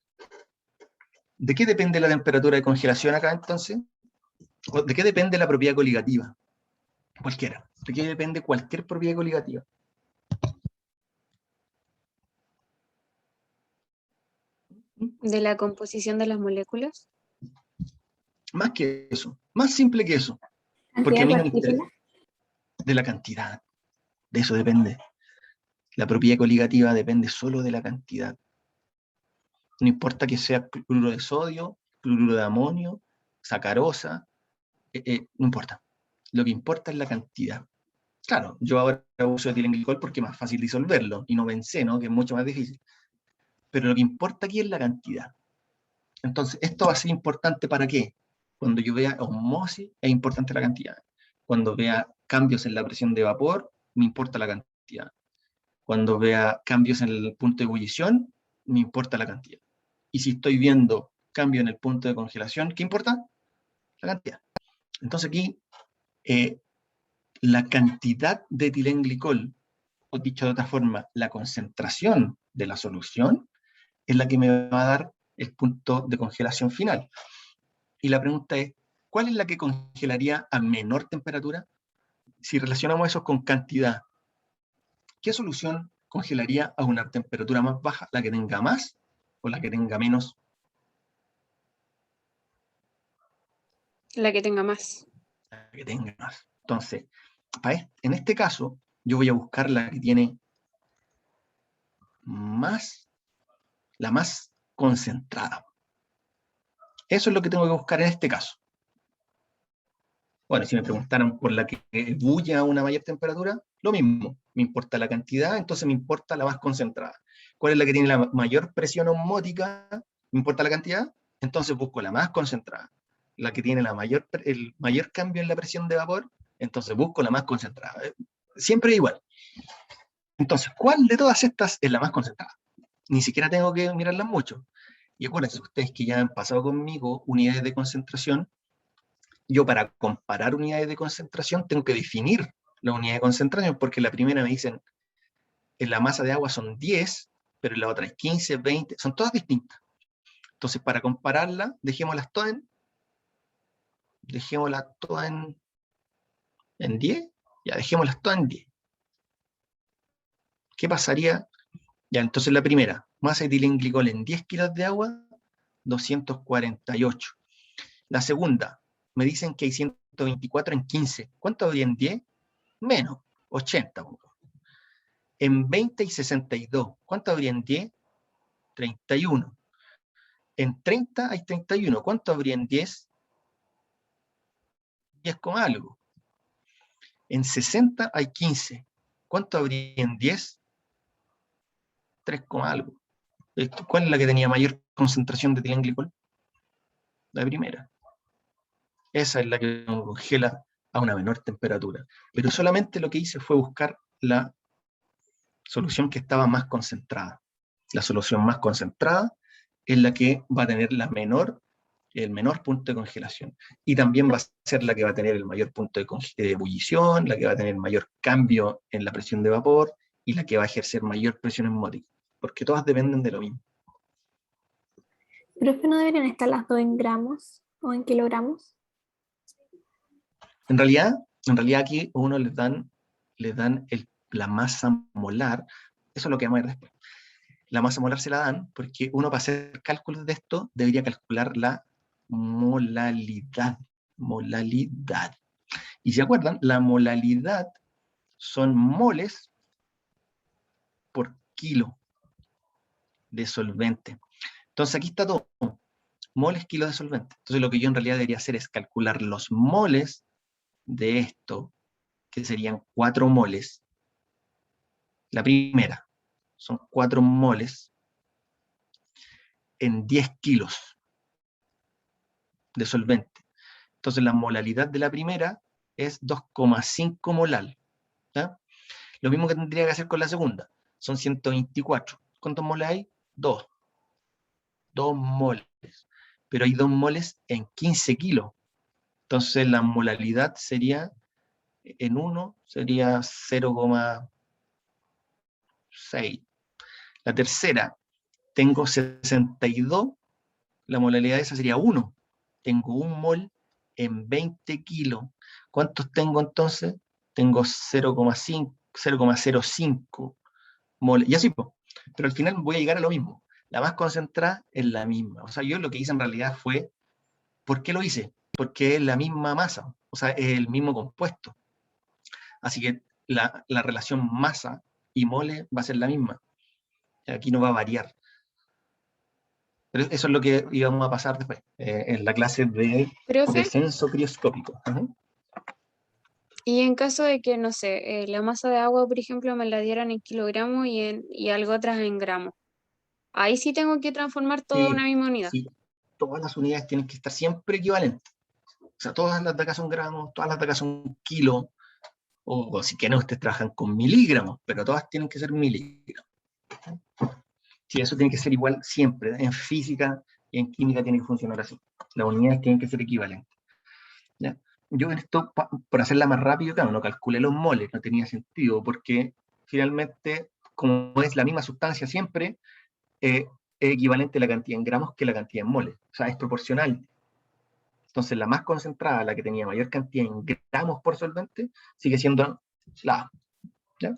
¿De qué depende la temperatura de congelación acá entonces? ¿De qué depende la propiedad coligativa? Cualquiera. ¿De qué depende cualquier propiedad coligativa? De la composición de las moléculas. Más que eso. Más simple que eso. Porque Cantidad a de mí no me interesa. partículas. De la cantidad. De eso depende. La propiedad coligativa depende solo de la cantidad. No importa que sea cloruro de sodio, cloruro de amonio, sacarosa, no importa. Lo que importa es la cantidad. Claro, yo ahora uso etilenglicol porque es más fácil disolverlo y no benceno, que es mucho más difícil. Pero lo que importa aquí es la cantidad. Entonces, esto va a ser importante ¿para qué? Cuando yo vea osmosis, es importante la cantidad. Cuando vea cambios en la presión de vapor, me importa la cantidad. Cuando vea cambios en el punto de ebullición, me importa la cantidad. Y si estoy viendo cambio en el punto de congelación, ¿qué importa? La cantidad. Entonces aquí, la cantidad de etilenglicol, o dicho de otra forma, la concentración de la solución, es la que me va a dar el punto de congelación final. Y la pregunta es, ¿cuál es la que congelaría a menor temperatura? Si relacionamos eso con cantidad, ¿qué solución congelaría a una temperatura más baja? ¿La que tenga más o la que tenga menos? La que tenga más. La que tenga más. Entonces, en este caso, yo voy a buscar la que tiene más, la más concentrada. Eso es lo que tengo que buscar en este caso. Bueno, si me preguntaran por la que bulla a una mayor temperatura, lo mismo. Me importa la cantidad, entonces me importa la más concentrada. ¿Cuál es la que tiene la mayor presión osmótica? ¿Me importa la cantidad? Entonces busco la más concentrada. La que tiene el mayor cambio en la presión de vapor, entonces busco la más concentrada. Siempre igual. Entonces, ¿cuál de todas estas es la más concentrada? Ni siquiera tengo que mirarlas mucho. Y acuérdense, ustedes que ya han pasado conmigo unidades de concentración, yo para comparar unidades de concentración tengo que definir la unidad de concentración, porque la primera me dicen, en la masa de agua son 10, pero en la otra es 15, 20, son todas distintas. Entonces, para compararla, dejémoslas todas en 10, ya dejémoslas todas en 10. ¿Qué pasaría? Ya, entonces la primera, masa de etilenglicol en 10 kilos de agua, 248. La segunda, me dicen que hay 124 en 15. ¿Cuánto habría en 10? Menos, 80. En 20 y 62. ¿Cuánto habría en 10? 31. En 30 hay 31. ¿Cuánto habría en 10? 10 con algo. En 60 hay 15. ¿Cuánto habría en 10? 3 con algo. ¿Cuál es la que tenía mayor concentración de etilenglicol? la primera. Esa es la que congela a una menor temperatura. Pero solamente lo que hice fue buscar la solución que estaba más concentrada. La solución más concentrada es la que va a tener el menor punto de congelación. Y también va a ser la que va a tener el mayor punto de ebullición, la que va a tener mayor cambio en la presión de vapor y la que va a ejercer mayor presión osmótica. Porque todas dependen de lo mismo. Pero es que no deberían estar las dos en gramos o en kilogramos. En realidad aquí a uno le dan la masa molar. Eso es lo que vamos a ver después. La masa molar se la dan porque uno, para hacer cálculos de esto, debería calcular la molalidad. Molalidad. Y si se acuerdan, la molalidad son moles por kilo de solvente. Entonces aquí está todo. Moles, kilos de solvente. Entonces lo que yo en realidad debería hacer es calcular los moles de esto, que serían 4 moles. La primera son 4 moles en 10 kilos de solvente. Entonces la molalidad de la primera es 2,5 molal. ¿Ya? Lo mismo que tendría que hacer con la segunda. Son 124. ¿Cuántos moles hay? 2. 2 moles. Pero hay 2 moles en 15 kilos. Entonces la molalidad sería, en 1, sería 0,6. La tercera, tengo 62. La molalidad de esa sería 1. Tengo 1 mol en 20 kilos. ¿Cuántos tengo entonces? Tengo 0,5, 0,05 moles. Y así, pues. Pero al final voy a llegar a lo mismo. La más concentrada es la misma. O sea, yo lo que hice en realidad fue, ¿por qué lo hice? Porque es la misma masa, o sea, es el mismo compuesto. Así que la relación masa y mole va a ser la misma. Aquí no va a variar. Pero eso es lo que íbamos a pasar después, en la clase de Profe, descenso crioscópico. y en caso de que, no sé, la masa de agua, por ejemplo, me la dieran en kilogramos y algo otras en gramos. Ahí sí tengo que transformar todo a una Sí, misma unidad. sí, todas las unidades tienen que estar siempre equivalentes. O sea, todas las de acá son gramos, todas las de acá son kilos, o si quieren ustedes trabajan con miligramos, pero todas tienen que ser miligramos. Sí, eso tiene que ser igual siempre. En física y en química tiene que funcionar así. Las unidades tienen que ser equivalentes. ¿Ya? Yo en esto, por hacerla más rápido, claro, no calculé los moles, no tenía sentido, porque finalmente, como es la misma sustancia siempre, es equivalente la cantidad en gramos que la cantidad en moles. O sea, es proporcional. Entonces, la más concentrada, la que tenía mayor cantidad en gramos por solvente, sigue siendo la A. ¿Ya?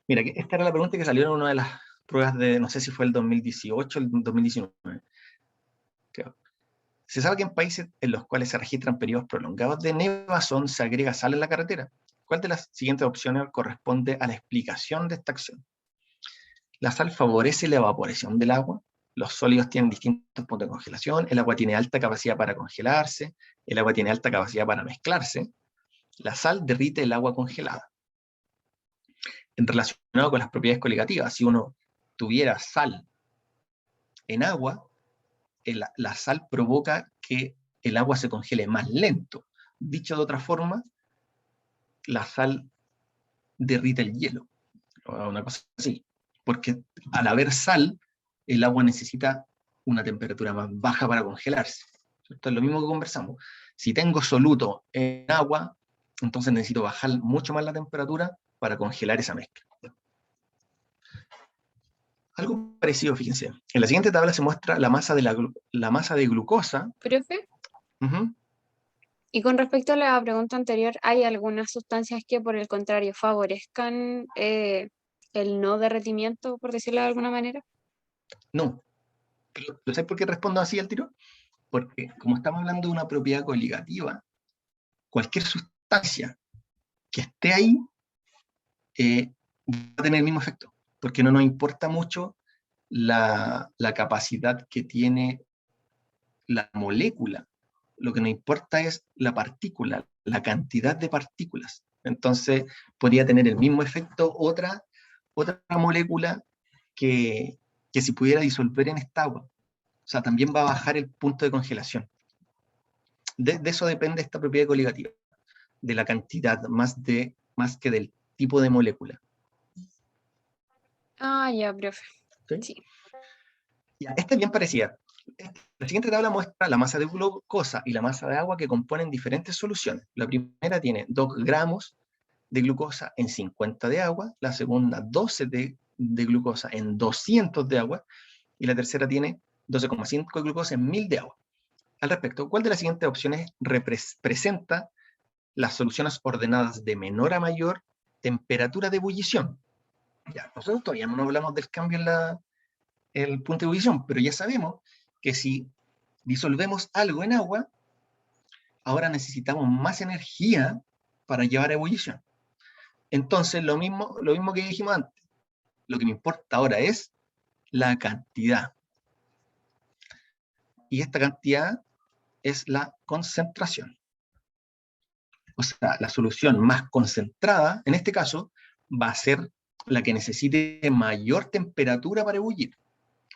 Mira, esta era la pregunta que salió en una de las pruebas de, no sé si fue el 2018 o el 2019. Creo. Se sabe que en países en los cuales se registran periodos prolongados de nevazón se agrega sal en la carretera. ¿Cuál de las siguientes opciones corresponde a la explicación de esta acción? La sal favorece la evaporación del agua. Los sólidos tienen distintos puntos de congelación. El agua tiene alta capacidad para congelarse. El agua tiene alta capacidad para mezclarse. La sal derrite el agua congelada. En relacionado con las propiedades coligativas, si uno tuviera sal en agua, la sal provoca que el agua se congele más lento. Dicho de otra forma, la sal derrite el hielo, o una cosa así. Porque al haber sal, el agua necesita una temperatura más baja para congelarse. Esto es lo mismo que conversamos. Si tengo soluto en agua, entonces necesito bajar mucho más la temperatura para congelar esa mezcla. Algo parecido, fíjense. En la siguiente tabla se muestra la masa de glucosa. Profe, Uh-huh. y con respecto a la pregunta anterior, ¿hay algunas sustancias que, por el contrario, favorezcan el no derretimiento, por decirlo de alguna manera? No. Pero, ¿sabes por qué respondo así al tiro? Porque como estamos hablando de una propiedad coligativa, cualquier sustancia que esté ahí va a tener el mismo efecto, porque no nos importa mucho la capacidad que tiene la molécula. Lo que nos importa es la partícula, la cantidad de partículas. Entonces, podría tener el mismo efecto otra molécula que si pudiera disolver en esta agua. O sea, también va a bajar el punto de congelación. De eso depende esta propiedad coligativa, de la cantidad más que del tipo de molécula. Ah, ya, profe. ¿Sí? Sí. Ya, esta es bien parecida. La siguiente tabla muestra la masa de glucosa y la masa de agua que componen diferentes soluciones. La primera tiene 2 gramos de glucosa en 50 de agua, la segunda 12 de glucosa en 200 de agua, y la tercera tiene 12,5 de glucosa en 1000 de agua. Al respecto, ¿cuál de las siguientes opciones representa las soluciones ordenadas de menor a mayor temperatura de ebullición? Ya, nosotros todavía no hablamos del cambio en el punto de ebullición, pero ya sabemos que si disolvemos algo en agua, ahora necesitamos más energía para llevar a ebullición. Entonces, lo mismo que dijimos antes, lo que me importa ahora es la cantidad. Y esta cantidad es la concentración. O sea, la solución más concentrada, en este caso, va a ser la que necesite mayor temperatura para ebullir,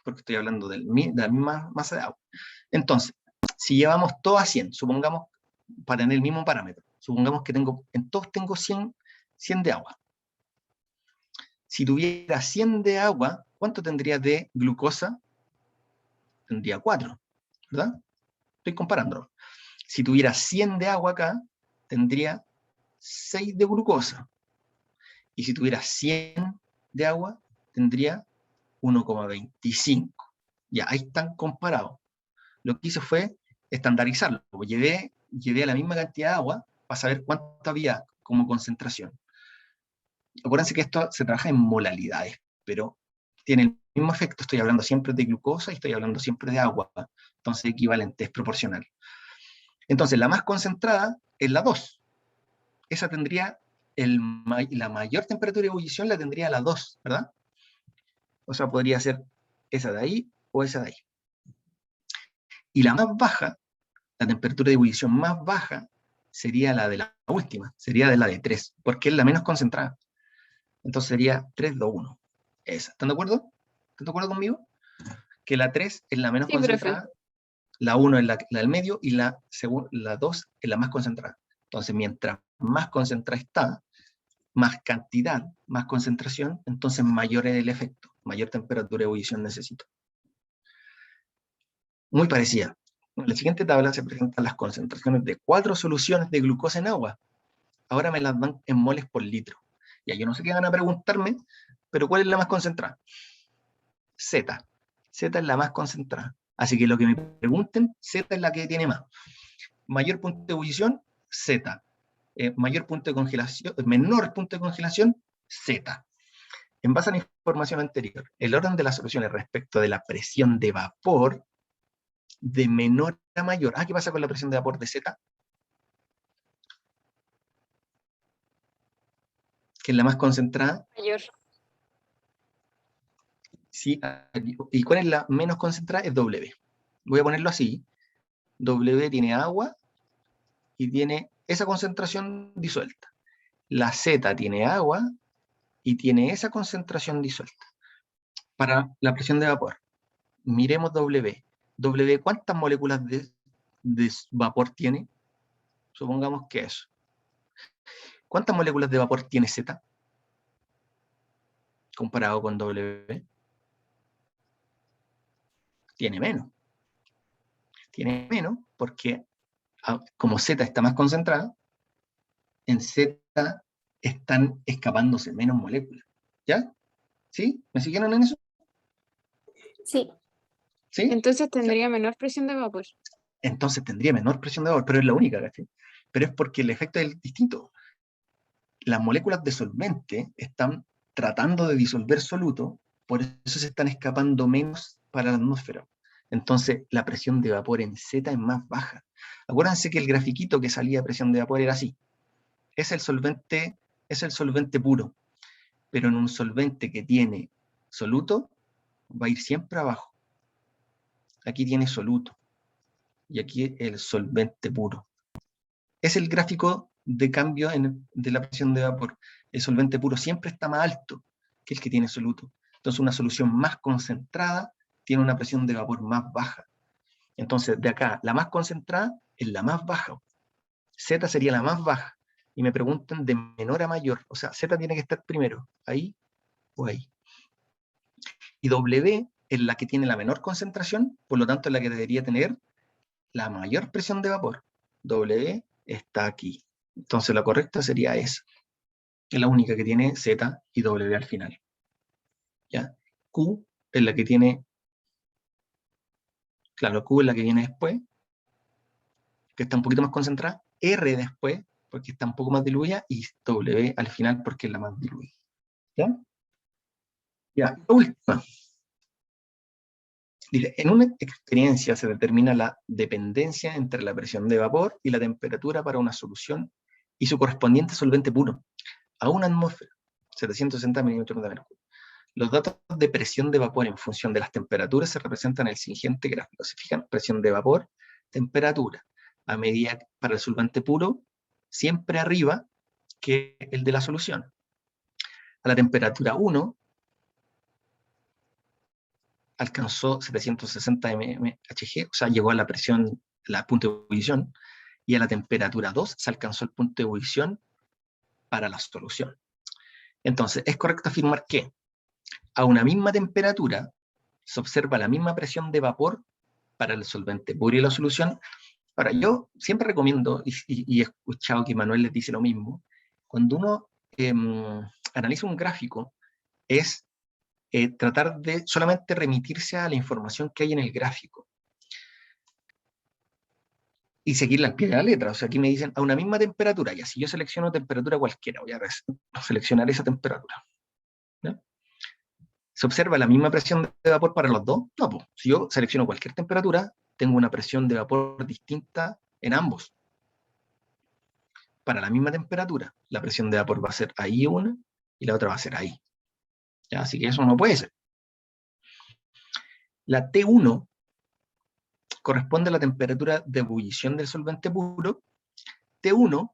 porque estoy hablando de la misma masa de agua. Entonces, si llevamos todo a 100, supongamos, para tener el mismo parámetro, supongamos que en todos tengo 100 de agua. Si tuviera 100 de agua, ¿cuánto tendría de glucosa? Tendría 4, ¿verdad? Estoy comparándolo. Si tuviera 100 de agua acá, tendría 6 de glucosa. Y si tuviera 100 de agua, tendría 1,25. Ya, ahí están comparados. Lo que hice fue estandarizarlo. Llevé a la misma cantidad de agua para saber cuánto había como concentración. Acuérdense que esto se trabaja en molalidades, pero tiene el mismo efecto. Estoy hablando siempre de glucosa y estoy hablando siempre de agua. Entonces, equivalente, es proporcional. Entonces, la más concentrada es la 2. Esa tendría la mayor temperatura de ebullición la tendría la 2, ¿verdad? O sea, podría ser esa de ahí o esa de ahí. Y la más baja, la temperatura de ebullición más baja, sería la de la última, sería de la de 3, porque es la menos concentrada. Entonces sería 3, 2, 1. Esa. ¿Están de acuerdo? ¿Están de acuerdo conmigo? Que la 3 es la menos Sí, profe. concentrada, la 1 es la del medio y la 2 es la más concentrada. Entonces, mientras más concentrada está, más cantidad, más concentración, entonces mayor es el efecto, mayor temperatura de ebullición necesito. Muy parecida. En la siguiente tabla se presentan las concentraciones de 4 soluciones de glucosa en agua. Ahora me las dan en moles por litro. Ya, yo no sé qué van a preguntarme, pero ¿cuál es la más concentrada? Z. Z es la más concentrada. Así que lo que me pregunten, Z es la que tiene más. Mayor punto de ebullición, Z. Mayor punto de congelación, menor punto de congelación, Z. En base a la información anterior, el orden de las soluciones respecto de la presión de vapor de menor a mayor. ¿Qué pasa con la presión de vapor de Z? Que es la más concentrada. Mayor. Sí. ¿Y cuál es la menos concentrada? Es W. Voy a ponerlo así. W tiene agua y tiene esa concentración disuelta. La Z tiene agua y tiene esa concentración disuelta. Para la presión de vapor, miremos W. W, ¿cuántas moléculas de vapor tiene? Supongamos que eso. ¿Cuántas moléculas de vapor tiene Z comparado con W? Tiene menos. Tiene menos porque como Z está más concentrada, en Z están escapándose menos moléculas. ¿Ya? ¿Sí? ¿Me siguieron en eso? Sí. ¿Sí? Entonces tendría menor presión de vapor. Entonces tendría menor presión de vapor, pero es la única, ¿cachai? Pero es porque el efecto es distinto. Las moléculas de solvente están tratando de disolver soluto, por eso se están escapando menos para la atmósfera. Entonces la presión de vapor en Z es más baja. Acuérdense que el grafiquito que salía de presión de vapor era así. Es el solvente puro, pero en un solvente que tiene soluto va a ir siempre abajo. Aquí tiene soluto y aquí el solvente puro. Es el gráfico de cambio de la presión de vapor. El solvente puro siempre está más alto que el que tiene soluto. Entonces una solución más concentrada tiene una presión de vapor más baja. Entonces, de acá, la más concentrada es la más baja. Z sería la más baja. Y me preguntan de menor a mayor. O sea, Z tiene que estar primero, ahí o ahí. Y W es la que tiene la menor concentración, por lo tanto es la que debería tener la mayor presión de vapor. W está aquí. Entonces la correcta sería esa. Es la única que tiene Z y W al final. ¿Ya? Q es la que tiene, claro, Q es la que viene después, que está un poquito más concentrada, R después, porque está un poco más diluida, y W al final, porque es la más diluida. ¿Ya? Ya, última. Dice, en una experiencia se determina la dependencia entre la presión de vapor y la temperatura para una solución y su correspondiente solvente puro, a una atmósfera, 760 milímetros de mercurio. Los datos de presión de vapor en función de las temperaturas se representan en el siguiente gráfico. ¿Se fijan? Presión de vapor, temperatura. A medida para el solvente puro, siempre arriba que el de la solución. A la temperatura 1, alcanzó 760 mmHg, o sea, llegó a la presión, la punto de ebullición, y a la temperatura 2 se alcanzó el punto de ebullición para la solución. Entonces, es correcto afirmar que a una misma temperatura se observa la misma presión de vapor para el solvente puro y la solución. Ahora, yo siempre recomiendo, y he escuchado que Manuel les dice lo mismo, cuando uno analiza un gráfico, es tratar de solamente remitirse a la información que hay en el gráfico y seguirla al pie de la letra. O sea, aquí me dicen a una misma temperatura, y así yo selecciono temperatura cualquiera, voy a seleccionar esa temperatura. ¿Ya? ¿Se observa la misma presión de vapor para los dos? No, pues, si yo selecciono cualquier temperatura, tengo una presión de vapor distinta en ambos. Para la misma temperatura, la presión de vapor va a ser ahí una, y la otra va a ser ahí. ¿Ya? Así que eso no puede ser. La T1 corresponde a la temperatura de ebullición del solvente puro. T1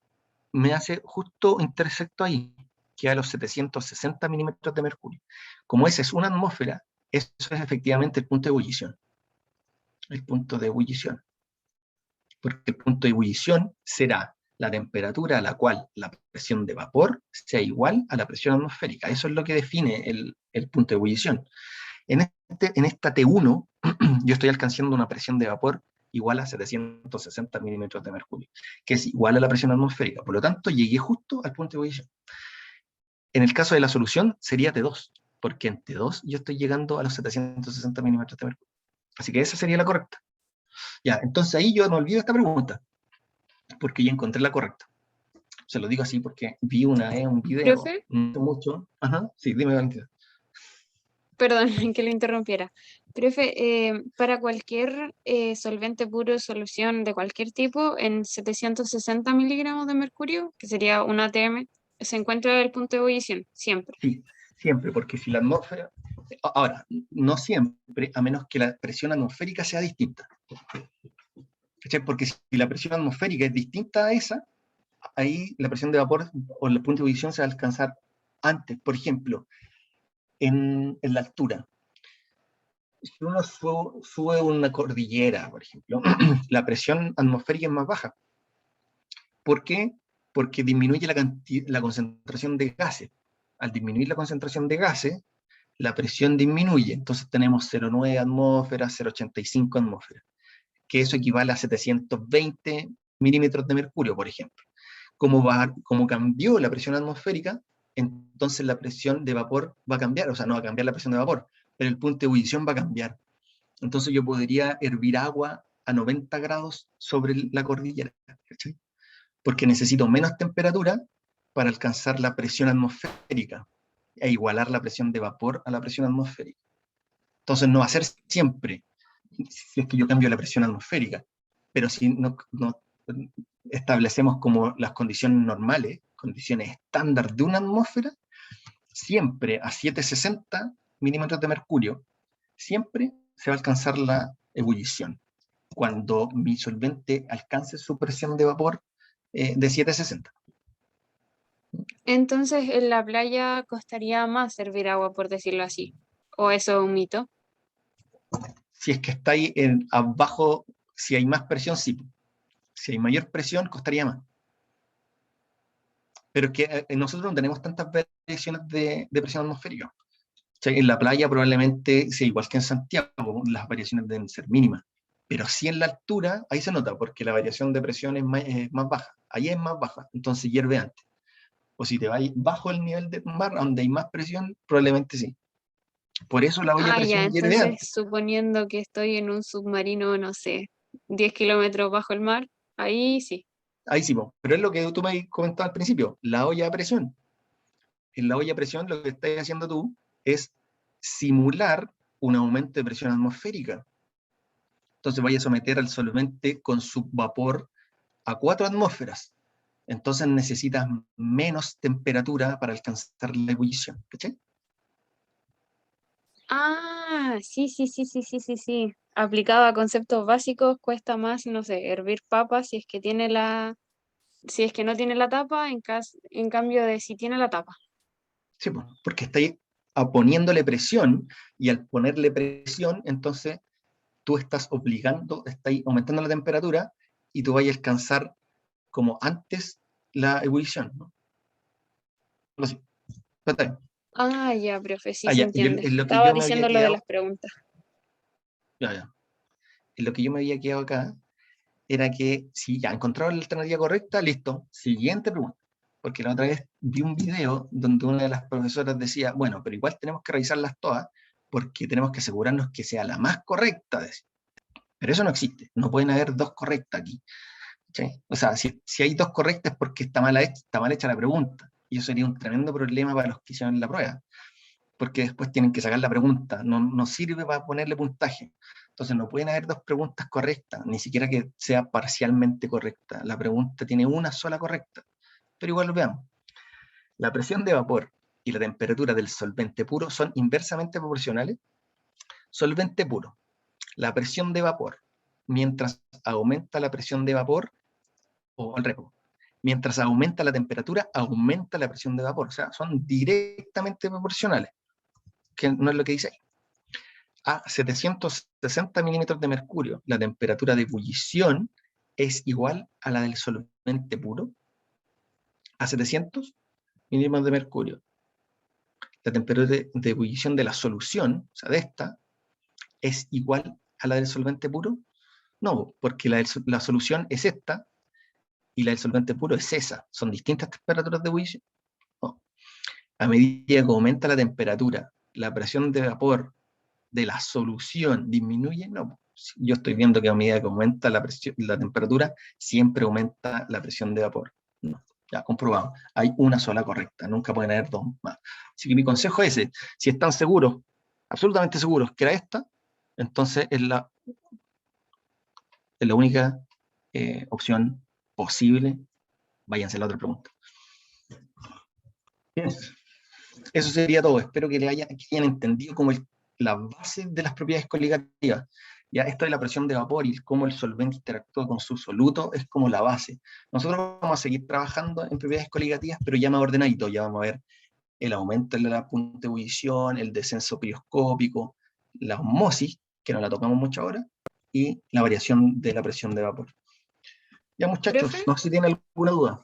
me hace justo intersecto ahí, que a los 760 milímetros de mercurio. Como esa es una atmósfera, eso es efectivamente el punto de ebullición. El punto de ebullición. Porque el punto de ebullición será la temperatura a la cual la presión de vapor sea igual a la presión atmosférica. Eso es lo que define el punto de ebullición. En esta T1, yo estoy alcanzando una presión de vapor igual a 760 milímetros de mercurio, que es igual a la presión atmosférica. Por lo tanto, llegué justo al punto de ebullición. En el caso de la solución, sería T2, porque en T2 yo estoy llegando a los 760 milímetros de mercurio. Así que esa sería la correcta. Ya, entonces ahí yo no olvido esta pregunta, porque ya encontré la correcta. Se lo digo así porque vi un video, Profe, no mucho. Ajá, sí, dime, Valentina. perdón que le interrumpiera. Profe, para cualquier solvente puro, solución de cualquier tipo, en 760 miligramos de mercurio, que sería un ATM, se encuentra el punto de ebullición, siempre. Sí, siempre, porque si la atmósfera, ahora, no siempre, a menos que la presión atmosférica sea distinta. ¿Cachai? Porque si la presión atmosférica es distinta a esa, ahí la presión de vapor o el punto de ebullición se va a alcanzar antes. Por ejemplo, en la altura. Si uno sube una cordillera, por ejemplo, la presión atmosférica es más baja. ¿Por qué? Porque disminuye la concentración de gases. Al disminuir la concentración de gases, la presión disminuye. Entonces tenemos 0,9 atmósferas, 0,85 atmósferas, que eso equivale a 720 milímetros de mercurio, por ejemplo. Como cambió la presión atmosférica, entonces la presión de vapor va a cambiar, o sea, no va a cambiar la presión de vapor, pero el punto de ebullición va a cambiar. Entonces yo podría hervir agua a 90 grados sobre la cordillera, ¿cachai? Porque necesito menos temperatura para alcanzar la presión atmosférica e igualar la presión de vapor a la presión atmosférica. Entonces no va a ser siempre, si es que yo cambio la presión atmosférica, pero si no establecemos como las condiciones normales, condiciones estándar de una atmósfera, siempre a 760 milímetros de mercurio, siempre se va a alcanzar la ebullición, cuando mi solvente alcance su presión de vapor de 760. Entonces, en la playa costaría más servir agua, por decirlo así. ¿O eso es un mito? Si es que está ahí abajo, si hay más presión, sí. Si hay mayor presión, costaría más. Pero es que nosotros no tenemos tantas variaciones de presión atmosférica. O sea, en la playa probablemente sea igual que en Santiago, las variaciones deben ser mínimas. Pero sí en la altura, ahí se nota, porque la variación de presión es más baja. Ahí es más baja, entonces hierve antes. O si te vas bajo el nivel del mar, donde hay más presión, probablemente sí. Por eso la olla a Ah, ya, presión hierve entonces antes. suponiendo que estoy en un submarino, no sé, 10 kilómetros bajo el mar, ahí sí. Ahí sí, pero es lo que tú me comentabas al principio, la olla a presión. En la olla a presión lo que estás haciendo tú es simular un aumento de presión atmosférica. Entonces vaya a someter al solvente con su vapor a 4 atmósferas. Entonces necesitas menos temperatura para alcanzar la ebullición. ¿Cachai? Ah, sí, sí, sí, sí, sí, sí, sí. Aplicado a conceptos básicos, cuesta más, no sé, hervir papas si es que tiene si es que no tiene la tapa, en cambio de si tiene la tapa. Sí, porque estáis poniéndole presión y al ponerle presión, entonces tú estás obligando, estás aumentando la temperatura y tú vas a alcanzar como antes la ebullición, ¿no? Así, está bien. Ah, ya, profe, sí Ah, se ya, y entiende. en lo que Estaba yo me había diciendo lo de las quedado, preguntas. ya, ya, en lo que yo me había quedado acá, era que si ya encontraron la alternativa correcta, listo, siguiente pregunta. Porque la otra vez vi un video donde una de las profesoras decía, bueno, pero igual tenemos que revisarlas todas porque tenemos que asegurarnos que sea la más correcta. Decía. Pero eso no existe, no pueden haber dos correctas aquí. ¿Sí? O sea, si hay dos correctas es porque está mal hecha la pregunta. Y eso sería un tremendo problema para los que hicieron la prueba. Porque después tienen que sacar la pregunta, no sirve para ponerle puntaje. Entonces no pueden haber dos preguntas correctas, ni siquiera que sea parcialmente correcta. La pregunta tiene una sola correcta, pero igual lo veamos. La presión de vapor y la temperatura del solvente puro son inversamente proporcionales. Solvente puro, la presión de vapor, mientras aumenta la presión de vapor, o al revés, mientras aumenta la temperatura, aumenta la presión de vapor. O sea, son directamente proporcionales, que no es lo que dice ahí. A 760 milímetros de mercurio, la temperatura de ebullición es igual a la del solvente puro. A 700 milímetros de mercurio, la temperatura de ebullición de la solución, o sea, de esta, es igual a la del solvente puro. No, porque la solución es esta y la del solvente puro es esa. Son distintas temperaturas de ebullición. No. A medida que aumenta la temperatura, la presión de vapor de la solución disminuye, no. Yo estoy viendo que a medida que aumenta la temperatura, siempre aumenta la presión de vapor. No, ya comprobado. Hay una sola correcta, nunca pueden haber dos más. Así que mi consejo es ese, si están seguros, absolutamente seguros que era esta, entonces es la única opción posible. Váyanse a la otra pregunta. Eso sería todo. Espero que hayan entendido como la base de las propiedades coligativas. Ya esto de la presión de vapor y cómo el solvente interactúa con su soluto es como la base. Nosotros vamos a seguir trabajando en propiedades coligativas, pero ya más ordenadito. Ya vamos a ver el aumento de la punta de ebullición, el descenso perioscópico, la osmosis, que no la tocamos mucho ahora, y la variación de la presión de vapor. Ya muchachos, ¿Profe? no sé si tienen alguna duda.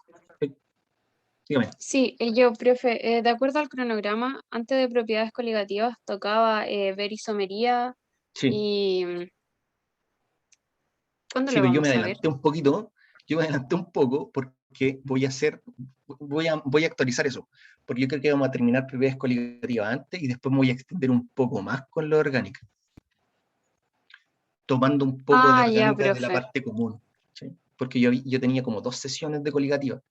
Dígame. Sí, profe, de acuerdo al cronograma, antes de propiedades coligativas tocaba ver isomería Sí. y ¿cuándo Sí, lo pero yo me vamos a ver? adelanté un poquito, yo me adelanté un poco porque voy a actualizar eso, porque yo creo que vamos a terminar propiedades coligativas antes y después me voy a extender un poco más con la orgánica, tomando un poco de Ah, ya, orgánica de la profe. parte común, ¿sí? Porque yo tenía como 2 sesiones de coligativa,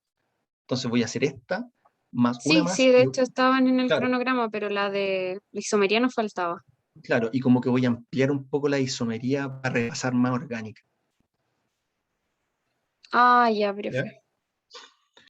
entonces voy a hacer esta, más una Sí, más, sí, de y hecho estaban en el claro, cronograma, pero la de la isomería nos faltaba. claro, y como que voy a ampliar un poco la isomería para repasar más orgánica. Ah, ya, profe. ¿Ya?